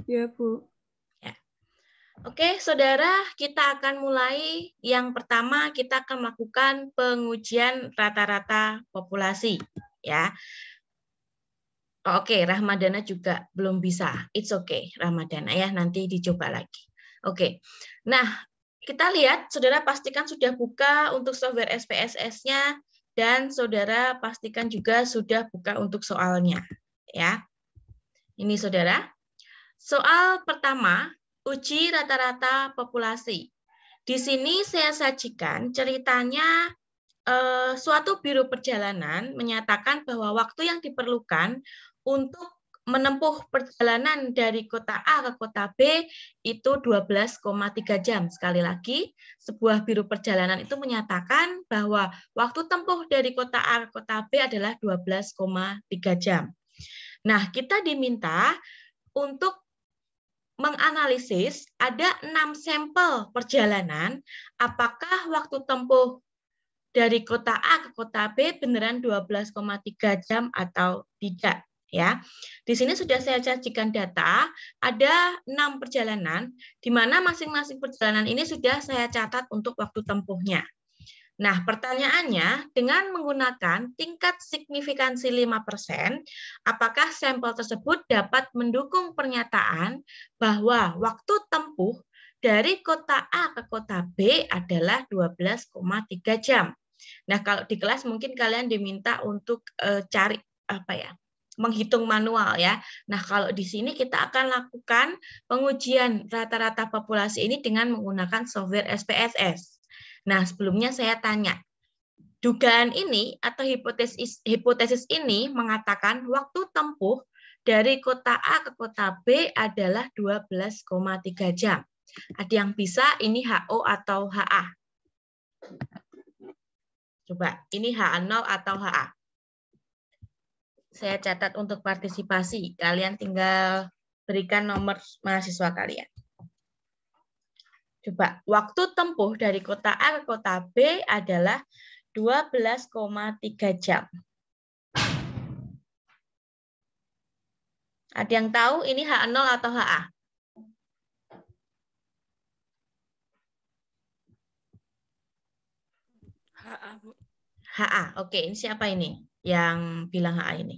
Ya, Bu. Ya. Oke, saudara, kita akan mulai. Yang pertama, kita akan melakukan pengujian rata-rata populasi. Ya. Oke, Rahmadana juga belum bisa. It's okay, Rahmadana ya. Nanti dicoba lagi. Oke. Nah, kita lihat, saudara pastikan sudah buka untuk software SPSS-nya dan saudara pastikan juga sudah buka untuk soalnya. Ya. Ini saudara. Soal pertama, uji rata-rata populasi. Di sini saya sajikan ceritanya suatu biro perjalanan menyatakan bahwa waktu yang diperlukan untuk menempuh perjalanan dari kota A ke kota B itu 12,3 jam. Sekali lagi, sebuah biro perjalanan itu menyatakan bahwa waktu tempuh dari kota A ke kota B adalah 12,3 jam. Nah, kita diminta untuk menganalisis ada 6 sampel perjalanan, apakah waktu tempuh dari kota A ke kota B beneran 12,3 jam atau tidak ya. Di sini sudah saya sajikan data, ada 6 perjalanan di mana masing-masing perjalanan ini sudah saya catat untuk waktu tempuhnya. Nah, pertanyaannya, dengan menggunakan tingkat signifikansi 5%, apakah sampel tersebut dapat mendukung pernyataan bahwa waktu tempuh dari kota A ke kota B adalah 12,3 jam? Nah, kalau di kelas mungkin kalian diminta untuk cari menghitung manual ya. Nah, kalau di sini kita akan lakukan pengujian rata-rata populasi ini dengan menggunakan software SPSS. Nah, sebelumnya saya tanya, dugaan ini atau hipotesis ini mengatakan waktu tempuh dari kota A ke kota B adalah 12,3 jam. Ada yang bisa ini HO atau HA? Coba, ini HA0 atau HA? Saya catat untuk partisipasi. Kalian tinggal berikan nomor mahasiswa kalian. Coba, waktu tempuh dari kota A ke kota B adalah 12,3 jam. Ada yang tahu ini HA0 atau HA? HA, Bu. HA. Oke, ini siapa ini yang bilang HA ini?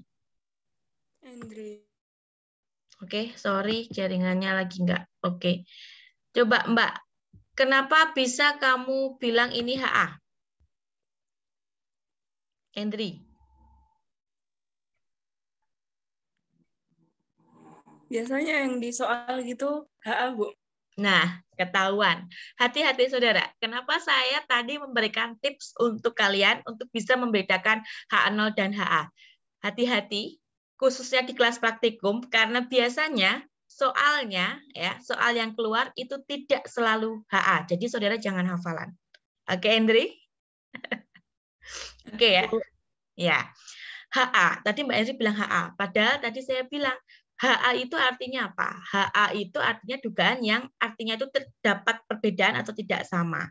Andri. Oke, sorry jaringannya lagi enggak. Oke. Coba Mbak, kenapa bisa kamu bilang ini HA? Andri. Biasanya yang di soal gitu HA, Bu. Nah, ketahuan. Hati-hati saudara. Kenapa saya tadi memberikan tips untuk kalian untuk bisa membedakan HA0 dan HA? Hati-hati, khususnya di kelas praktikum, karena biasanya soalnya, ya, soal yang keluar itu tidak selalu HA. Jadi saudara jangan hafalan. Oke, Andri? Oke ya. Ya. HA. Tadi Mbak Andri bilang HA. Padahal tadi saya bilang HA itu artinya apa? HA itu artinya dugaan yang artinya itu terdapat perbedaan atau tidak sama.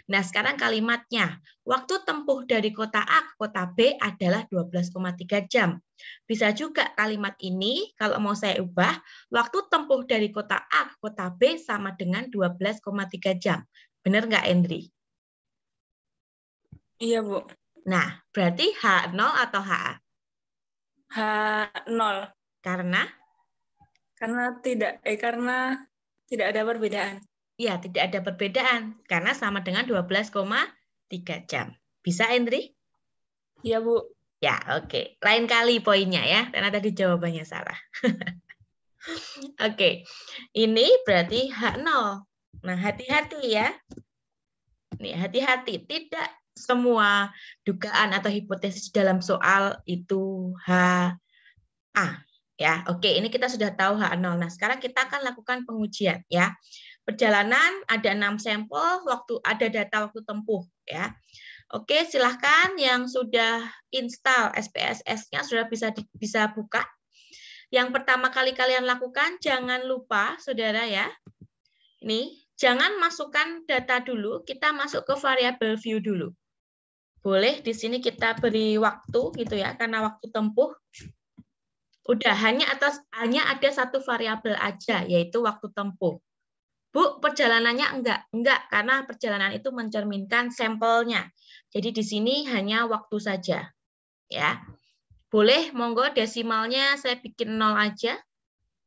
Nah, sekarang kalimatnya. Waktu tempuh dari kota A ke kota B adalah 12,3 jam. Bisa juga kalimat ini, kalau mau saya ubah, waktu tempuh dari kota A ke kota B sama dengan 12,3 jam. Benar nggak, Andri? Iya, Bu. Nah, berarti H0 atau HA? H0. Karena? Karena tidak ada perbedaan. Ya, tidak ada perbedaan. Karena sama dengan 12,3 jam. Bisa, Andri? Iya, Bu. Ya, oke. Lain kali poinnya ya, karena tadi jawabannya salah. Oke, ini berarti H0. Nah, hati-hati ya. Nih, hati-hati. Tidak semua dugaan atau hipotesis dalam soal itu HA. Ya, oke. Ini kita sudah tahu H0. Nah, sekarang kita akan lakukan pengujian ya. Perjalanan ada 6 sampel, ada data waktu tempuh ya. Oke, silahkan yang sudah install SPSS-nya sudah bisa buka. Yang pertama kali kalian lakukan, jangan lupa, saudara ya, nih, jangan masukkan data dulu, kita masuk ke variabel view dulu. Boleh di sini kita beri waktu gitu ya, karena waktu tempuh. Udah, hanya ada satu variabel aja, yaitu waktu tempuh. Bu, perjalanannya enggak, karena perjalanan itu mencerminkan sampelnya. Jadi di sini hanya waktu saja. Ya. Boleh, monggo desimalnya saya bikin 0 aja.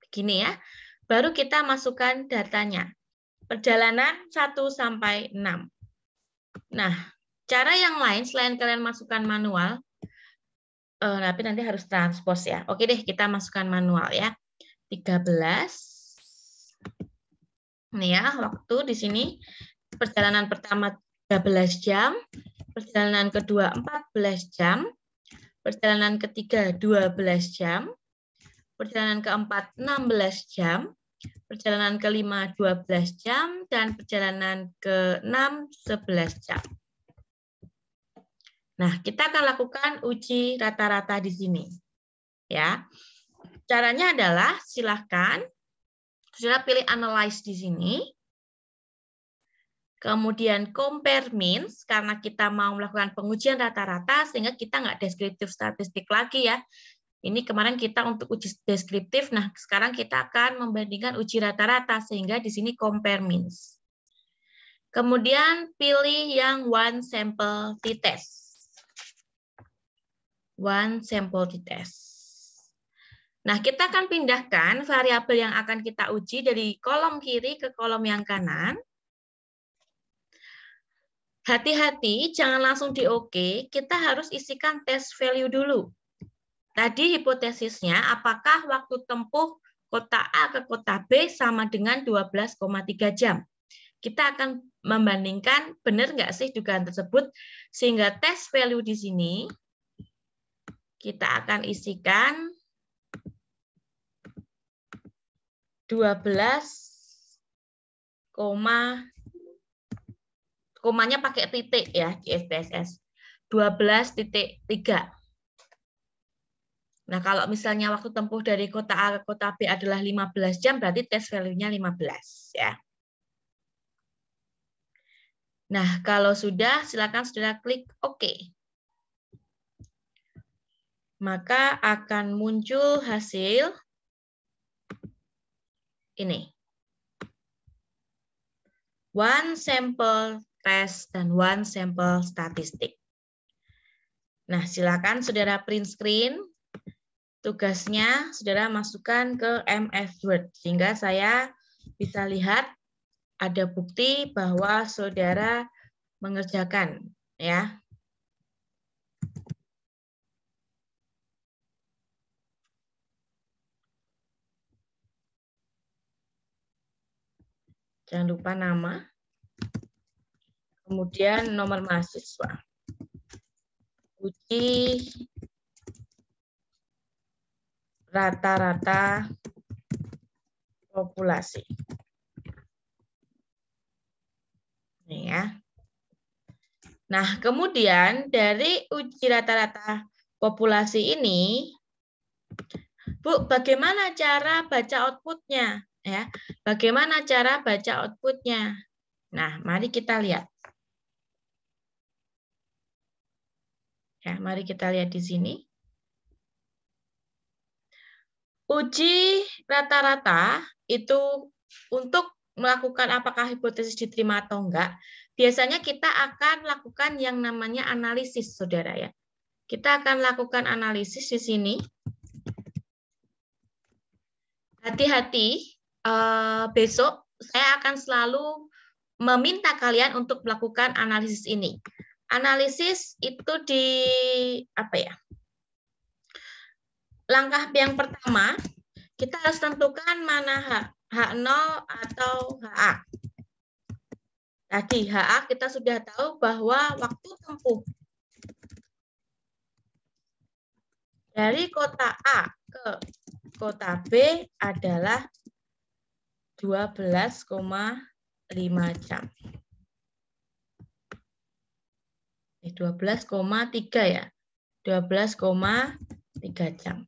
Begini ya. Baru kita masukkan datanya. Perjalanan 1 sampai 6. Nah, cara yang lain selain kalian masukkan manual, tapi nanti harus transpose ya. Oke deh, kita masukkan manual ya. 13. Nih ya, waktu di sini perjalanan pertama 13 jam, perjalanan kedua 14 jam, perjalanan ketiga 12 jam, perjalanan keempat 16 jam, perjalanan kelima 12 jam, dan perjalanan ke-6 11 jam. Nah, kita akan lakukan uji rata-rata di sini. Ya. Caranya adalah silahkan saudara pilih analyze di sini. Kemudian compare means, karena kita mau melakukan pengujian rata-rata, sehingga kita nggak deskriptif statistik lagi ya. Ini kemarin kita untuk uji deskriptif, nah sekarang kita akan membandingkan uji rata-rata, sehingga di sini compare means. Kemudian pilih yang one sample t-test. One sample t-test. Nah, kita akan pindahkan variabel yang akan kita uji dari kolom kiri ke kolom yang kanan. Hati-hati, jangan langsung di OK, kita harus isikan test value dulu. Tadi hipotesisnya, apakah waktu tempuh kota A ke kota B sama dengan 12,3 jam. Kita akan membandingkan benar nggak sih dugaan tersebut, sehingga test value di sini kita akan isikan 12, komanya pakai titik ya di SPSS. 12.3. Nah, kalau misalnya waktu tempuh dari kota A ke kota B adalah 15 jam, berarti test value-nya 15 ya. Nah, kalau sudah, silakan saudara klik OK. Maka akan muncul hasil ini. One sample test dan one sample statistik. Nah, silakan saudara print screen. Tugasnya saudara masukkan ke MS Word sehingga saya bisa lihat ada bukti bahwa saudara mengerjakan ya. Jangan lupa nama. Kemudian nomor mahasiswa. Uji rata-rata populasi. Ini ya. Nah, kemudian dari uji rata-rata populasi ini, Bu, bagaimana cara baca outputnya? Ya, bagaimana cara baca outputnya? Nah, mari kita lihat. Ya, mari kita lihat di sini. Uji rata-rata itu untuk melakukan apakah hipotesis diterima atau enggak, biasanya kita akan lakukan yang namanya analisis, saudara ya. Kita akan lakukan analisis di sini. Hati-hati, besok saya akan selalu meminta kalian untuk melakukan analisis ini. Analisis itu di apa ya? Langkah yang pertama, kita harus tentukan mana H0 atau HA. Tadi HA kita sudah tahu bahwa waktu tempuh dari kota A ke kota B adalah 12,5 jam. 12,3 ya. 12,3 jam.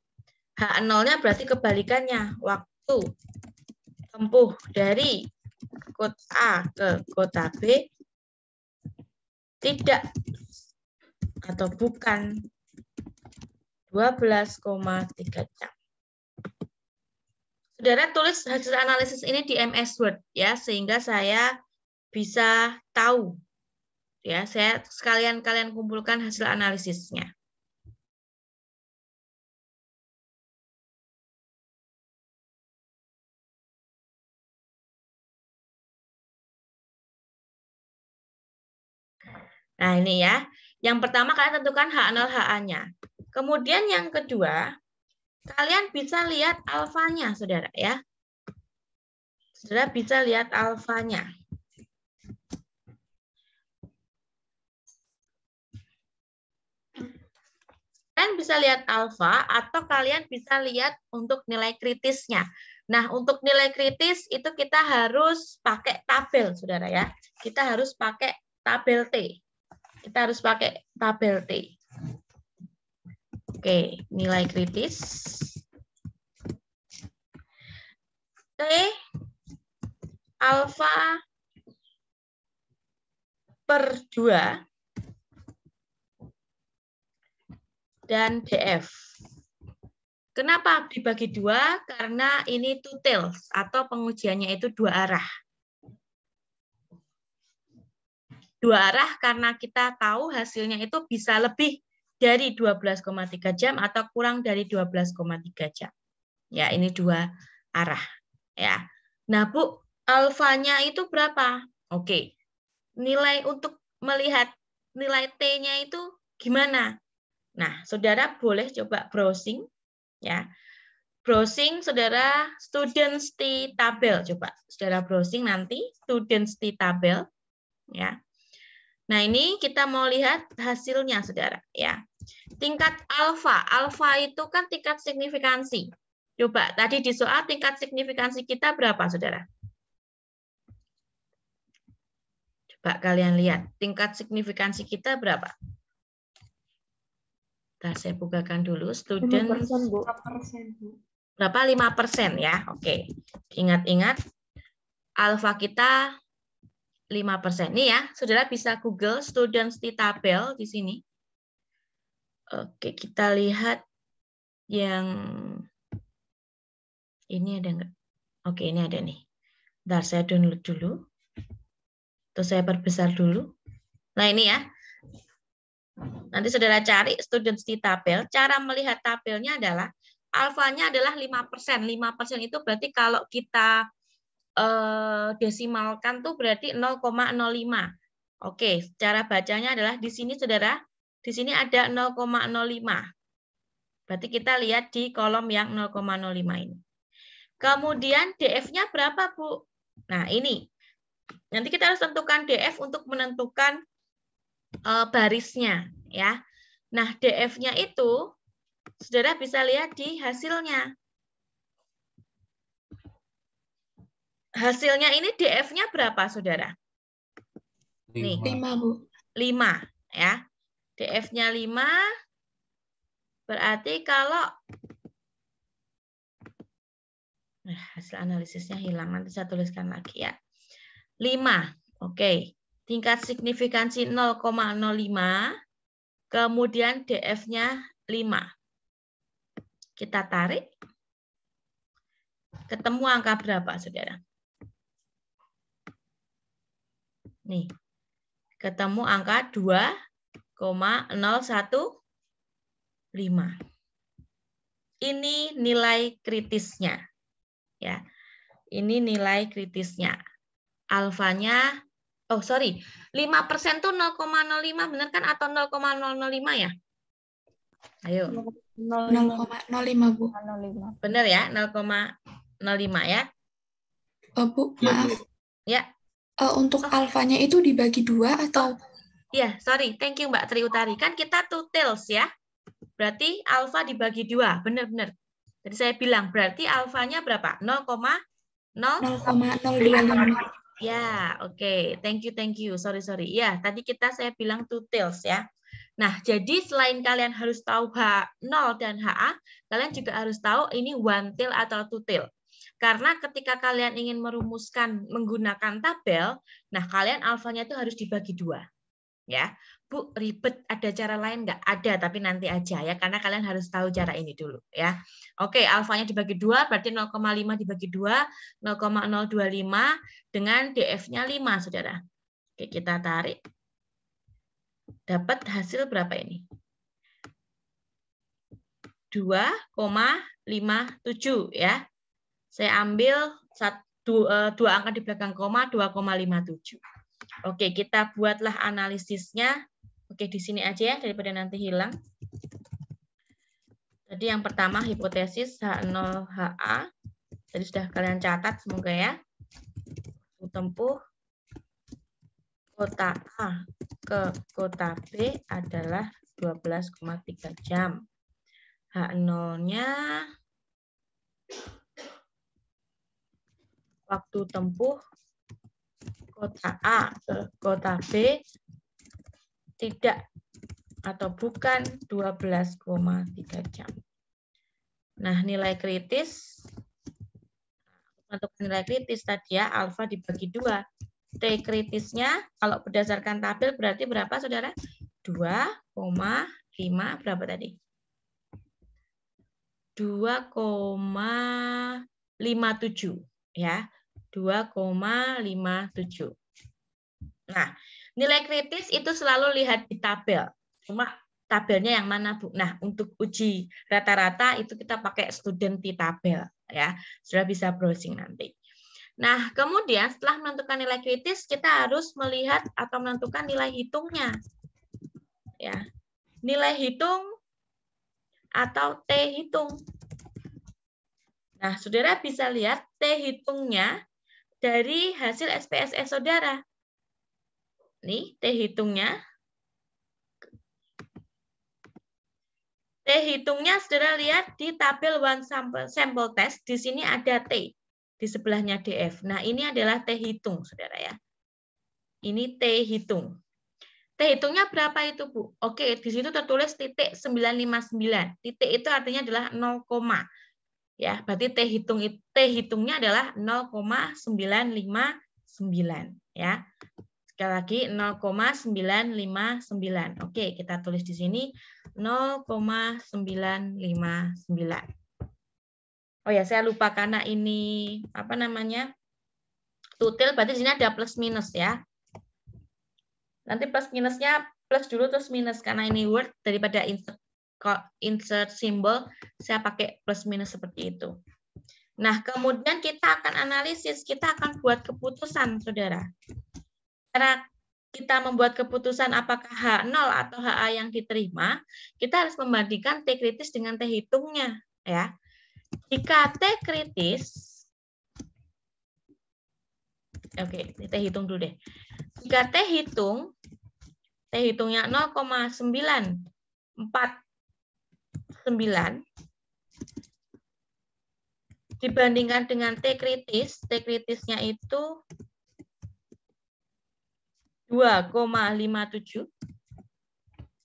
H0-nya berarti kebalikannya, waktu tempuh dari kota A ke kota B tidak atau bukan 12,3 jam. Saudara tulis hasil analisis ini di MS Word ya, sehingga saya bisa tahu ya, saya sekalian kalian kumpulkan hasil analisisnya. Nah, ini ya. Yang pertama kalian tentukan H0 HA-nya. Kemudian yang kedua, kalian bisa lihat alfanya, Saudara ya. Saudara bisa lihat alfanya. Kalian bisa lihat alfa atau kalian bisa lihat untuk nilai kritisnya. Nah, untuk nilai kritis itu kita harus pakai tabel, Saudara ya. Kita harus pakai tabel T. Kita harus pakai tabel T. Oke, nilai kritis. T alfa per 2 dan DF. Kenapa dibagi 2? Karena ini two tails atau pengujiannya itu 2 arah. 2 arah karena kita tahu hasilnya itu bisa lebih dari 12,3 jam atau kurang dari 12,3 jam. Ya, ini 2 arah. Ya. Nah, Bu, alfanya itu berapa? Oke. Nilai untuk melihat nilai T-nya itu gimana? Nah, Saudara boleh coba browsing. Ya. Browsing, Saudara, students T tabel. Coba, Saudara browsing nanti, students T tabel. Ya. Nah, ini kita mau lihat hasilnya, Saudara. Ya. Tingkat alfa. Alfa itu kan tingkat signifikansi. Coba, tadi di soal tingkat signifikansi kita berapa, Saudara? Coba kalian lihat, tingkat signifikansi kita berapa? Nah, saya bukakan dulu. Student 5%, Bu. Berapa? 5% ya. Oke. Ingat-ingat, alfa kita 5%. Nih ya, Saudara bisa Google students di tabel di sini. Oke, kita lihat yang ini ada enggak? Oke, ini ada nih. Bentar, saya download dulu. Terus saya perbesar dulu. Nah, ini ya. Nanti Saudara cari students di tabel. Cara melihat tabelnya adalah alfanya adalah 5%. 5% itu berarti kalau kita desimalkan tuh berarti 0,05. Oke, cara bacanya adalah di sini, Saudara. Di sini ada 0,05. Berarti kita lihat di kolom yang 0,05 ini. Kemudian DF-nya berapa, Bu? Nah, ini. Nanti kita harus tentukan DF untuk menentukan barisnya, ya. Nah, DF-nya itu Saudara bisa lihat di hasilnya. Hasilnya ini DF-nya berapa, Saudara? 5. Nih, 5, Bu. 5, ya. DF-nya 5. Berarti kalau hasil analisisnya hilang, nanti saya tuliskan lagi ya. 5. Oke. Tingkat signifikansi 0,05. Kemudian DF-nya 5. Kita tarik. Ketemu angka berapa, Saudara? Nih. Ketemu angka 2,015. Ini nilai kritisnya. Ya. Ini nilai kritisnya. Alfanya, 5% tuh 0,05 benar kan atau 0,005 ya? Ayo. 0,05, Bu. Benar ya, 0,05 ya? Bu, maaf. Ya. Untuk alfanya itu dibagi 2 atau? Ya, sorry. Thank you, Mbak Tri Utari. Kan kita two tails ya. Berarti alfa dibagi 2. Benar-benar. Jadi saya bilang, berarti alfanya berapa? 0,025. Ya, oke. Thank you. Sorry. Ya, tadi saya bilang two tails ya. Nah, jadi selain kalian harus tahu H0 dan HA, kalian juga harus tahu ini one tail atau two tail. Karena ketika kalian ingin merumuskan menggunakan tabel, nah kalian alfanya itu harus dibagi 2. Ya, Bu, ribet, ada cara lain nggak? Ada, tapi nanti aja ya, karena kalian harus tahu cara ini dulu ya. Oke, alfanya dibagi 2, berarti 0,5 dibagi 2, 0,025 dengan DF-nya 5, saudara. Oke, kita tarik. Dapat hasil berapa ini? 2,57 ya. Saya ambil dua angka di belakang koma, 2,57. Oke, kita buatlah analisisnya. Oke, di sini aja ya, daripada nanti hilang. Jadi yang pertama hipotesis H0 HA. Tadi sudah kalian catat semoga ya. Tempuh kota A ke kota B adalah 12,3 jam. H0-nya waktu tempuh kota A ke kota B tidak atau bukan 12,3 jam. Nah, nilai kritis, untuk nilai kritis tadi ya, alfa dibagi 2. T kritisnya, kalau berdasarkan tabel berarti berapa, saudara? 2,5 berapa tadi? 2,57 ya. 2,57. Nah, nilai kritis itu selalu lihat di tabel. Cuma tabelnya yang mana, Bu? Nah, untuk uji rata-rata itu kita pakai student di tabel ya. Sudah bisa browsing nanti. Nah, kemudian setelah menentukan nilai kritis, kita harus melihat atau menentukan nilai hitungnya. Ya. Nilai hitung atau T hitung. Nah, saudara bisa lihat T hitungnya dari hasil SPSS saudara. Nih, T hitungnya. T hitungnya saudara lihat di tabel one sample test. Di sini ada T. Di sebelahnya DF. Nah, ini adalah T hitung, saudara ya. Ini T hitung. T hitungnya berapa itu, Bu? Oke, di situ tertulis titik 959. Titik itu artinya adalah 0, ya, berarti T hitungnya adalah 0,959 ya. Sekali lagi 0,959. Oke, kita tulis di sini 0,959. Oh ya, saya lupa karena ini apa namanya? Tutil, berarti di sini ada plus minus ya. Nanti plus minusnya plus dulu terus minus karena ini Word, daripada insert simbol saya pakai plus minus seperti itu. Nah, kemudian kita akan analisis, kita akan buat keputusan, saudara. Cara kita membuat keputusan apakah H0 atau HA yang diterima, kita harus membandingkan T kritis dengan T hitungnya. Ya. Jika T kritis, oke, T hitung dulu deh. Jika T hitungnya 0,949 dibandingkan dengan T kritisnya itu 2,57.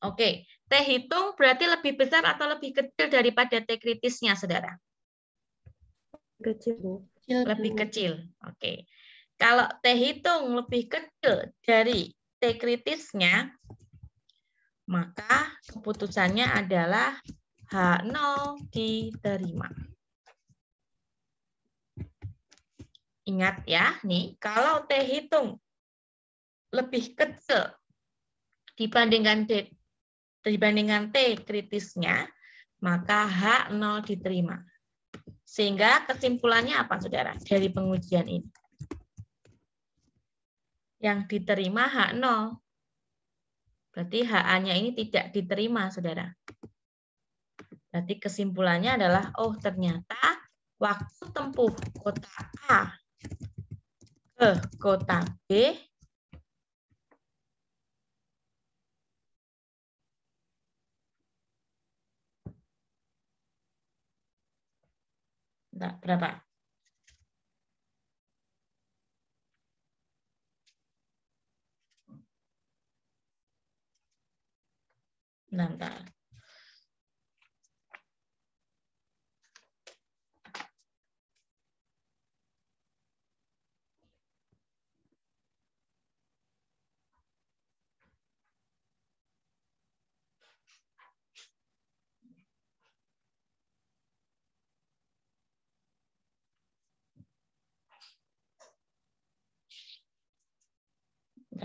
Oke, T hitung berarti lebih besar atau lebih kecil daripada T kritisnya, saudara? Kecil, Bu. Lebih kecil. Oke. Kalau T hitung lebih kecil dari T kritisnya, maka keputusannya adalah H0 diterima. Ingat ya, nih, kalau T hitung lebih kecil dibandingkan T kritisnya, maka H0 diterima. Sehingga kesimpulannya apa, saudara, dari pengujian ini? Yang diterima H0. Berarti HA-nya ini tidak diterima, saudara. Berarti kesimpulannya adalah, oh ternyata waktu tempuh kota A ke kota B berapa? Bentar.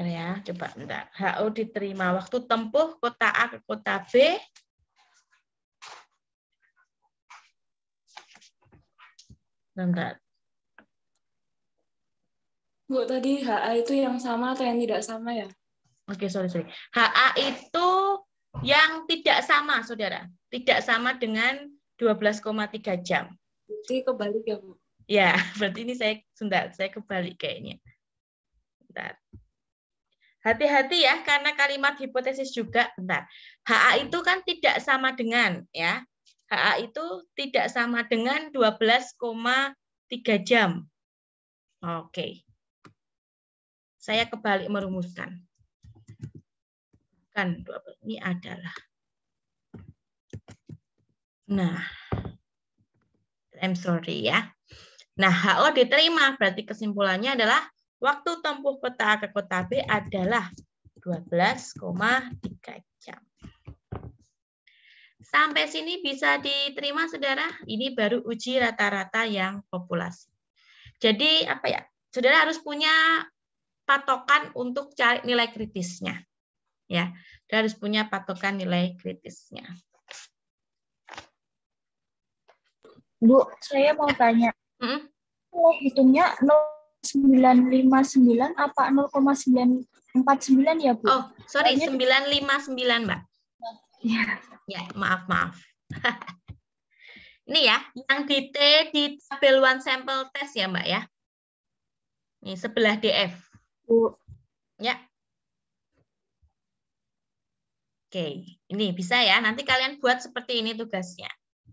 Bentar ya, coba bentar. HO diterima waktu tempuh kota A ke kota B. Bentar. Bu, tadi HA itu yang sama atau yang tidak sama ya? Oke, sorry. HA itu yang tidak sama, saudara. Tidak sama dengan 12,3 jam. Berarti kebalik ya, Bu? Ya, berarti ini saya kebalik kayaknya. Bentar. Hati-hati ya, karena kalimat hipotesis juga. Bentar. HA itu kan tidak sama dengan, ya. HA itu tidak sama dengan 12,3 jam. Oke. Saya kebalik merumuskan. Kan, ini adalah. Nah, I'm sorry ya. Nah, HO diterima, berarti kesimpulannya adalah waktu tempuh kota A ke kota B adalah 12,3 jam. Sampai sini bisa diterima, saudara? Ini baru uji rata-rata yang populasi. Jadi, apa ya? Saudara harus punya patokan untuk cari nilai kritisnya. Ya, saudara harus punya patokan nilai kritisnya. Bu, saya mau tanya. Hitungnya 0,959 apa 0,949 ya, Bu? Oh, sorry, 959, Mbak. Ya, maaf. Ini ya, yang di T di tabel one sample test ya, Mbak ya. Ini sebelah DF. Bu. Ya. Oke, ini bisa ya. Nanti kalian buat seperti ini tugasnya.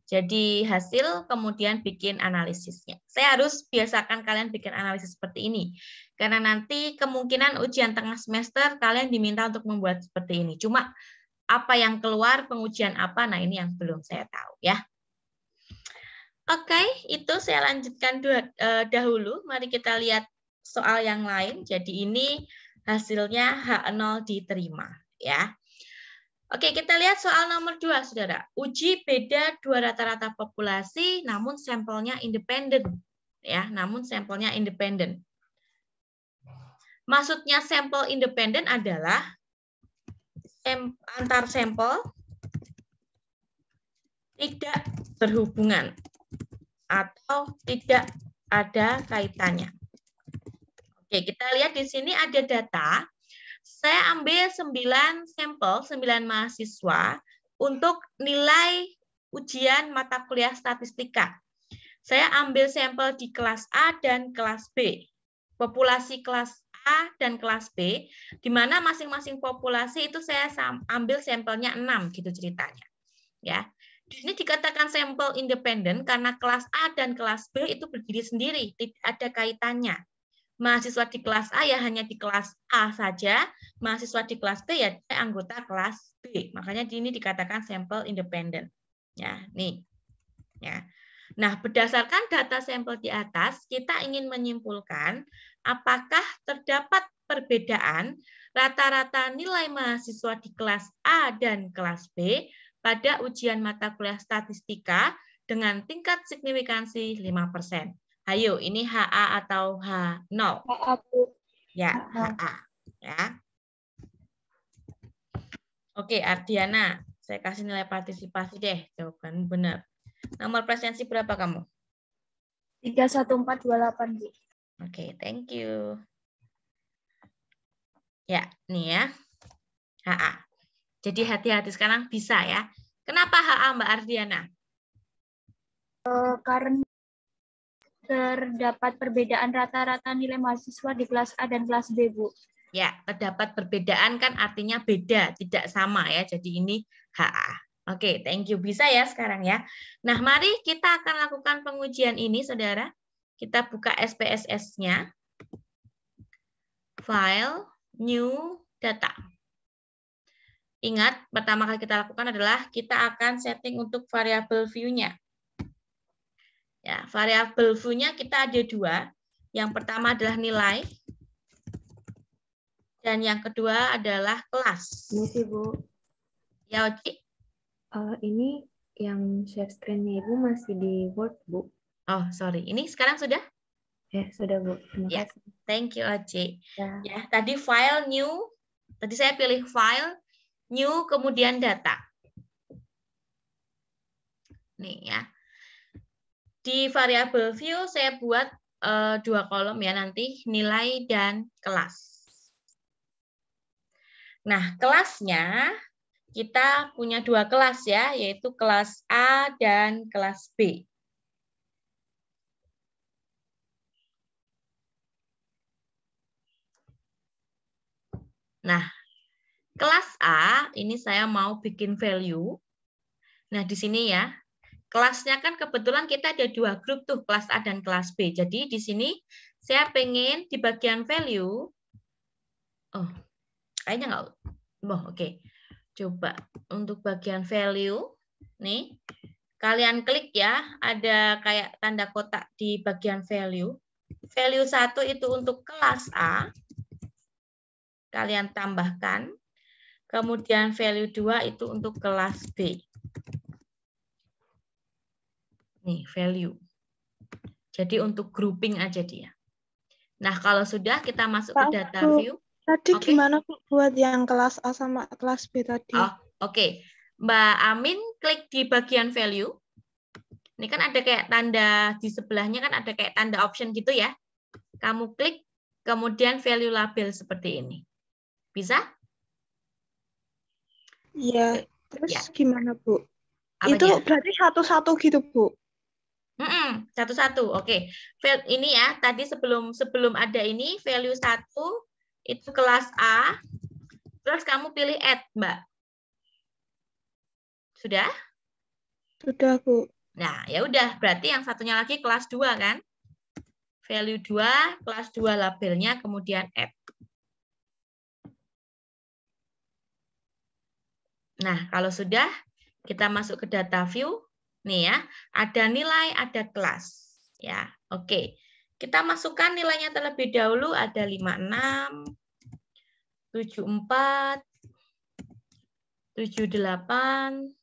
Jadi hasil kemudian bikin analisisnya. Saya harus biasakan kalian bikin analisis seperti ini. Karena nanti kemungkinan ujian tengah semester kalian diminta untuk membuat seperti ini. Cuma apa yang keluar, pengujian apa, nah ini yang belum saya tahu ya. Oke, itu saya lanjutkan dahulu. Mari kita lihat soal yang lain. Jadi ini hasilnya H0 diterima ya. Oke, kita lihat soal nomor 2, saudara. Uji beda dua rata-rata populasi, namun sampelnya independen. Ya, namun sampelnya independen. Maksudnya sampel independen adalah antar sampel tidak berhubungan atau tidak ada kaitannya. Oke, kita lihat di sini ada data. Saya ambil 9 sampel, 9 mahasiswa untuk nilai ujian mata kuliah statistika. Saya ambil sampel di kelas A dan kelas B. Populasi kelas A dan kelas B, di mana masing-masing populasi itu saya ambil sampelnya 6 gitu ceritanya. Ya. Di sini dikatakan sampel independen karena kelas A dan kelas B itu berdiri sendiri, tidak ada kaitannya. Mahasiswa di kelas A ya hanya di kelas A saja, mahasiswa di kelas B ya anggota kelas B. Makanya ini dikatakan sampel independen. Ya, nih. Ya. Nah, berdasarkan data sampel di atas, kita ingin menyimpulkan apakah terdapat perbedaan rata-rata nilai mahasiswa di kelas A dan kelas B pada ujian mata kuliah statistika dengan tingkat signifikansi 5%. Ayo, ini HA atau H0? HA, Bu. Ya, HA. Ya. Oke, Ardiana, saya kasih nilai partisipasi deh. Jawaban benar. Nomor presensi berapa kamu? 31428, Bu. Oke, thank you. Ya, nih ya. HA. Jadi hati-hati sekarang bisa ya. Kenapa HA, Mbak Ardiana? Karena terdapat perbedaan rata-rata nilai mahasiswa di kelas A dan kelas B, Bu. Ya, terdapat perbedaan kan artinya beda, tidak sama ya. Jadi ini HA. Oke, thank you. Bisa ya sekarang ya. Nah, mari kita akan lakukan pengujian ini, saudara. Kita buka SPSS-nya. File, new, data. Ingat, pertama kali kita lakukan adalah kita akan setting untuk variabel view-nya. Ya, variabel view-nya kita ada 2. Yang pertama adalah nilai. Dan yang kedua adalah kelas. Ini sih, Bu. Ya, Oci? Ini yang share screen-nya Ibu masih di Word, Bu. Oh, sorry. Ini sekarang sudah? Ya, sudah Bu. Terima Ya, kasih. thank you Oce. Ya. Ya, tadi file new, tadi saya pilih file new kemudian data. Nih ya. Di variabel view saya buat 2 kolom ya nanti, nilai dan kelas. Nah, kelasnya kita punya 2 kelas ya, yaitu kelas A dan kelas B. Nah, kelas A ini saya mau bikin value. Nah, di sini ya, kelasnya kan kebetulan kita ada 2 grup tuh, kelas A dan kelas B. Jadi di sini saya pengen di bagian value, oh, kayaknya nggak, oke. Coba untuk bagian value, nih, kalian klik ya, ada kayak tanda kotak di bagian value. Value 1 itu untuk kelas A, kalian tambahkan. Kemudian value 2 itu untuk kelas B. Nih, value. Jadi untuk grouping aja dia. Nah, kalau sudah kita masuk ke data view. Tadi Oke. gimana Bu buat yang kelas A sama kelas B tadi? Oh, oke. Mbak Amin klik di bagian value. Ini kan ada kayak tanda di sebelahnya kan ada kayak tanda option gitu ya. Kamu klik, kemudian value label seperti ini. Bisa? Iya. Terus Ya. gimana Bu? Apanya? Itu berarti satu-satu gitu Bu? Satu-satu. Oke. Ini ya, tadi sebelum ada ini, value 1 itu kelas A. Terus kamu pilih add, Mbak. Sudah? Sudah Bu. Nah, ya udah. Berarti yang satunya lagi kelas 2 kan? Value 2, kelas 2 labelnya, kemudian add. Nah, kalau sudah, kita masuk ke data view. Nih ya, ada nilai, ada kelas. Ya, oke. Kita masukkan nilainya terlebih dahulu, ada 56, 74, 78,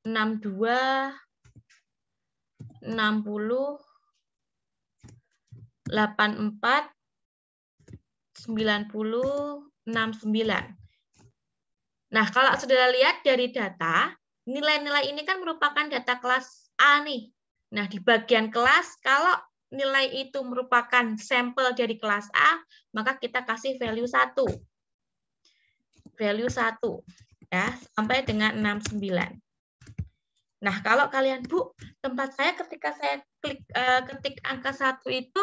62, 60, 84, 90, 69. Nah, kalau saudara lihat dari data, nilai-nilai ini kan merupakan data kelas A nih. Nah, di bagian kelas, kalau nilai itu merupakan sampel dari kelas A, maka kita kasih value 1. Value 1. Ya, sampai dengan 69. Nah, kalau kalian, Bu, tempat saya ketika saya ketik angka 1 itu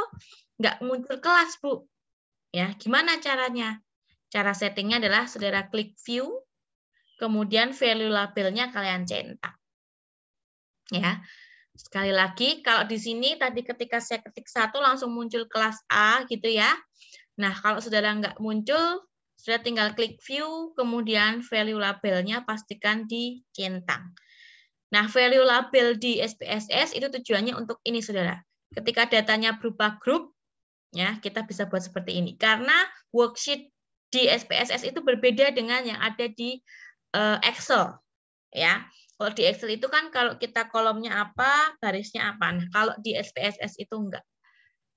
nggak muncul kelas, Bu. Ya, gimana caranya? Cara settingnya adalah saudara klik view, kemudian value labelnya kalian centang. Ya. Sekali lagi, kalau di sini tadi ketika saya ketik 1 langsung muncul kelas A gitu ya. Nah, kalau saudara nggak muncul, saudara tinggal klik view, kemudian value labelnya pastikan dicentang. Nah, value label di SPSS itu tujuannya untuk ini, saudara. Ketika datanya berupa grup, ya kita bisa buat seperti ini. Karena worksheet di SPSS itu berbeda dengan yang ada di Excel, ya. Kalau di Excel itu kan kalau kita kolomnya apa, barisnya apa. Nah, kalau di SPSS itu enggak.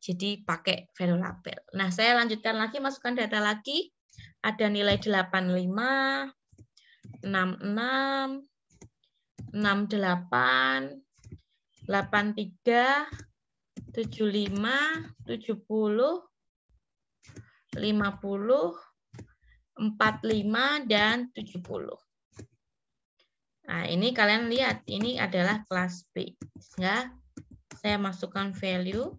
Jadi pakai value label. Nah, saya lanjutkan lagi, masukkan data lagi. Ada nilai 85, 66, 68, 83, 75, 70, 50, 45, dan 70. Nah, ini kalian lihat, ini adalah kelas B. Ya, saya masukkan value.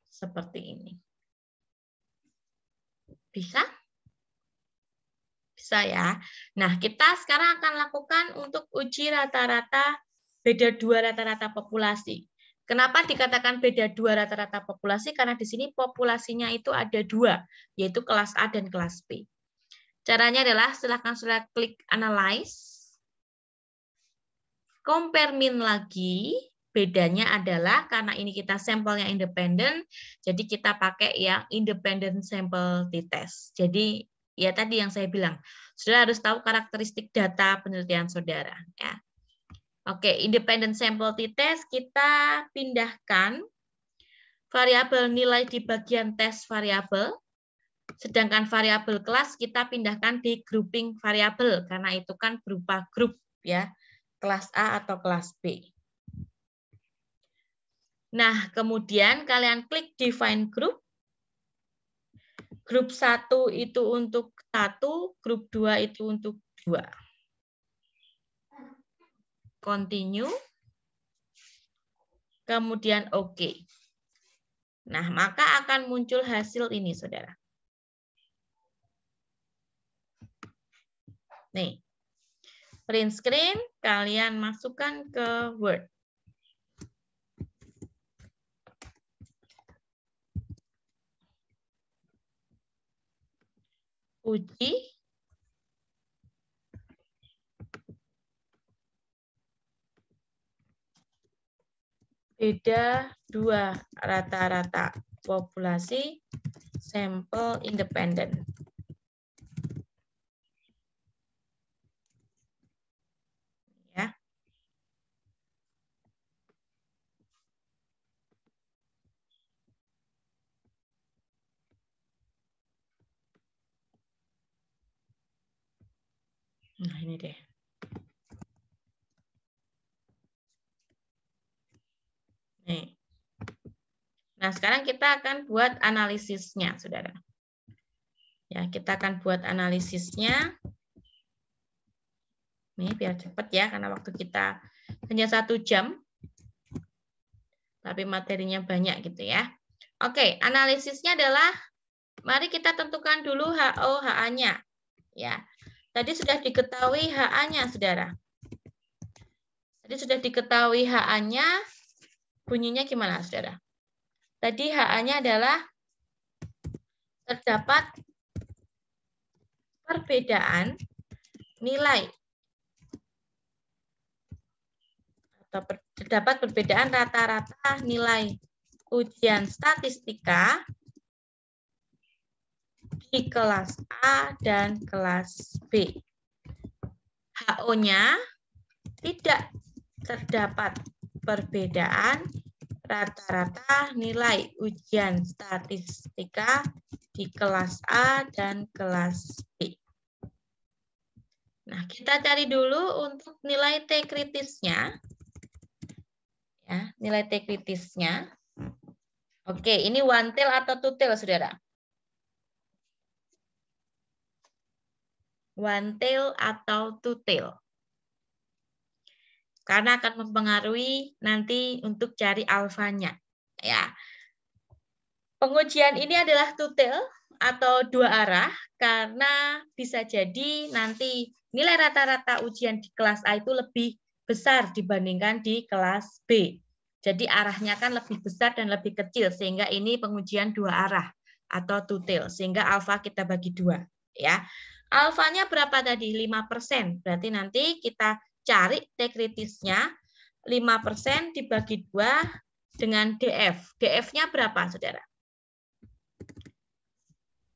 Seperti ini. Bisa? Bisa ya. Nah, kita sekarang akan lakukan untuk uji rata-rata beda 2 rata-rata populasi. Kenapa dikatakan beda 2 rata-rata populasi? Karena di sini populasinya itu ada 2, yaitu kelas A dan kelas B. Caranya adalah silakan saudara klik analyze, compare min lagi. Bedanya adalah karena ini kita sampelnya independen, jadi kita pakai yang independent sample t-test. Jadi Ya tadi yang saya bilang, saudara harus tahu karakteristik data penelitian saudara. Ya. Oke, independent sample t-test kita pindahkan variabel nilai di bagian tes variabel, sedangkan variabel kelas kita pindahkan di grouping variabel karena itu kan berupa grup ya, kelas A atau kelas B. Nah, kemudian kalian klik define group. Grup 1 itu untuk 1, grup 2 itu untuk 2. Continue. Kemudian OK. Nah, maka akan muncul hasil ini, saudara. Nih, print screen, kalian masukkan ke Word. Uji. Beda 2 rata-rata populasi sampel independen. Ya. Nah, ini deh. Nih. Nah, sekarang kita akan buat analisisnya, saudara. Ya, kita akan buat analisisnya. Nih, biar cepat ya, karena waktu kita hanya 1 jam. Tapi materinya banyak gitu ya. Oke, analisisnya adalah, mari kita tentukan dulu HO, HA-nya. Ya, tadi sudah diketahui HA-nya, saudara. Tadi sudah diketahui HA-nya, bunyinya gimana, saudara? Tadi HA-nya adalah terdapat perbedaan nilai atau terdapat perbedaan rata-rata nilai ujian statistika di kelas A dan kelas B. HO-nya tidak terdapat perbedaan rata-rata nilai ujian statistika di kelas A dan kelas B. Nah, kita cari dulu untuk nilai T kritisnya. Ya, nilai T kritisnya. Oke, ini one tail atau two tail, saudara? One tail atau two tail. Karena akan mempengaruhi nanti untuk cari alfanya. Ya. Pengujian ini adalah two tail atau dua arah karena bisa jadi nanti nilai rata-rata ujian di kelas A itu lebih besar dibandingkan di kelas B. Jadi arahnya kan lebih besar dan lebih kecil sehingga ini pengujian dua arah atau two tail sehingga alfa kita bagi dua ya. Alfanya berapa tadi? 5%. Berarti nanti kita cari T kritisnya 5% dibagi 2 dengan DF. DF-nya berapa, saudara?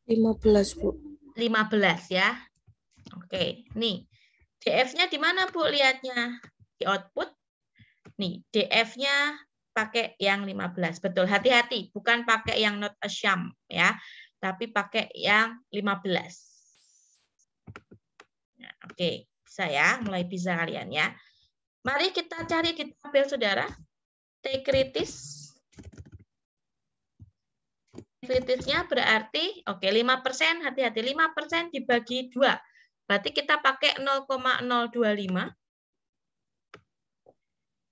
15, Bu. 15 ya. Oke, nih. DF-nya di mana, Bu? Lihatnya di output. Nih, DF-nya pakai yang 15. Betul, hati-hati, bukan pakai yang not a sham ya, tapi pakai yang 15. Nah, oke, bisa ya, mulai bisa kalian ya. Mari kita cari di tabel, saudara. T kritis. Kritisnya berarti, oke, 5%, hati-hati, 5% dibagi 2. Berarti kita pakai 0,025.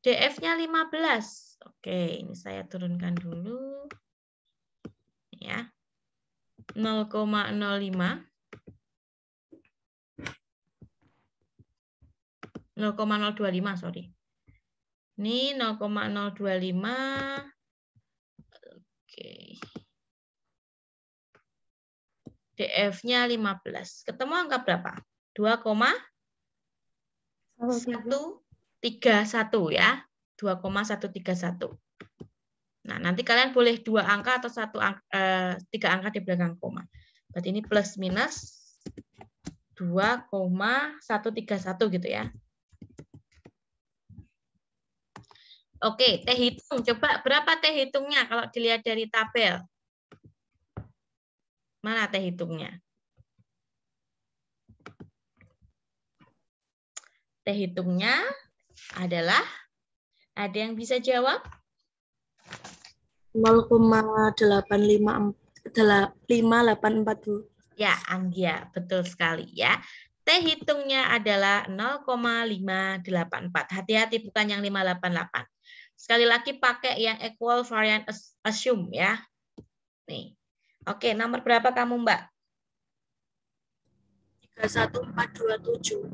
DF-nya 15. Oke, ini saya turunkan dulu. Ya. 0,05. 0,025, sorry. Ini 0,025. Oke. DF-nya 15. Ketemu angka berapa? 2,131 ya. 2,131. Nah, nanti kalian boleh 2 angka atau 3 angka di belakang koma. Berarti ini plus minus 2,131 gitu ya. Oke, T hitung. Coba berapa T hitungnya kalau dilihat dari tabel? Mana T hitungnya? T hitungnya adalah, ada yang bisa jawab? 0,584, Bu. Ya, Anggia, betul sekali ya. T hitungnya adalah 0,584. Hati-hati bukan yang 588. Sekali lagi pakai yang equal variant assume ya. Nih. Oke, nomor berapa kamu, Mbak? 31427.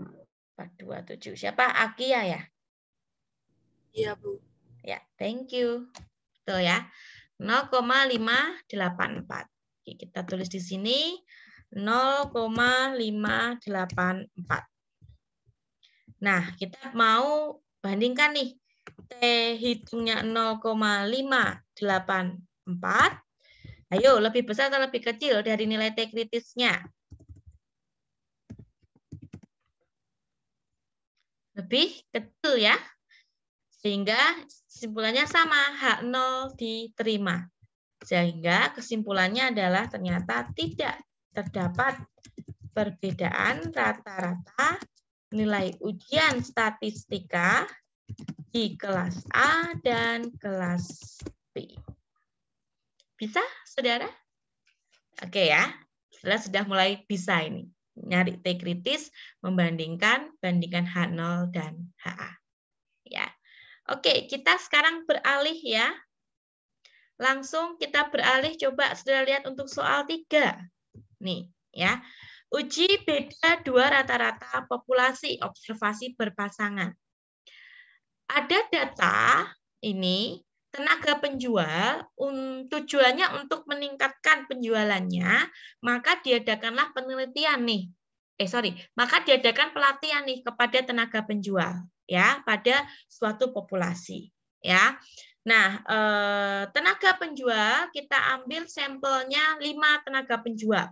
427. Siapa? Akia ya? Iya, Bu. Ya, thank you. Betul ya. 0,584. Oke, kita tulis di sini 0,584. Nah, kita mau bandingkan nih. T hitungnya 0,584. Ayo, lebih besar atau lebih kecil dari nilai T kritisnya? Lebih kecil ya. Sehingga kesimpulannya sama, H0 diterima. Sehingga kesimpulannya adalah ternyata tidak terdapat perbedaan rata-rata nilai ujian statistika di kelas A dan kelas B. Bisa, saudara? Oke ya, saudara sudah mulai bisa ini. Nyari T kritis, bandingkan H0 dan HA. Ya. Oke, kita sekarang beralih ya. Langsung kita beralih, coba saudara lihat untuk soal 3. Nih, ya. Uji beda dua rata-rata populasi observasi berpasangan. Ada data ini, tenaga penjual tujuannya untuk meningkatkan penjualannya, maka diadakanlah penelitian nih. Maka diadakan pelatihan nih kepada tenaga penjual ya pada suatu populasi ya. Nah, tenaga penjual kita ambil sampelnya 5 tenaga penjual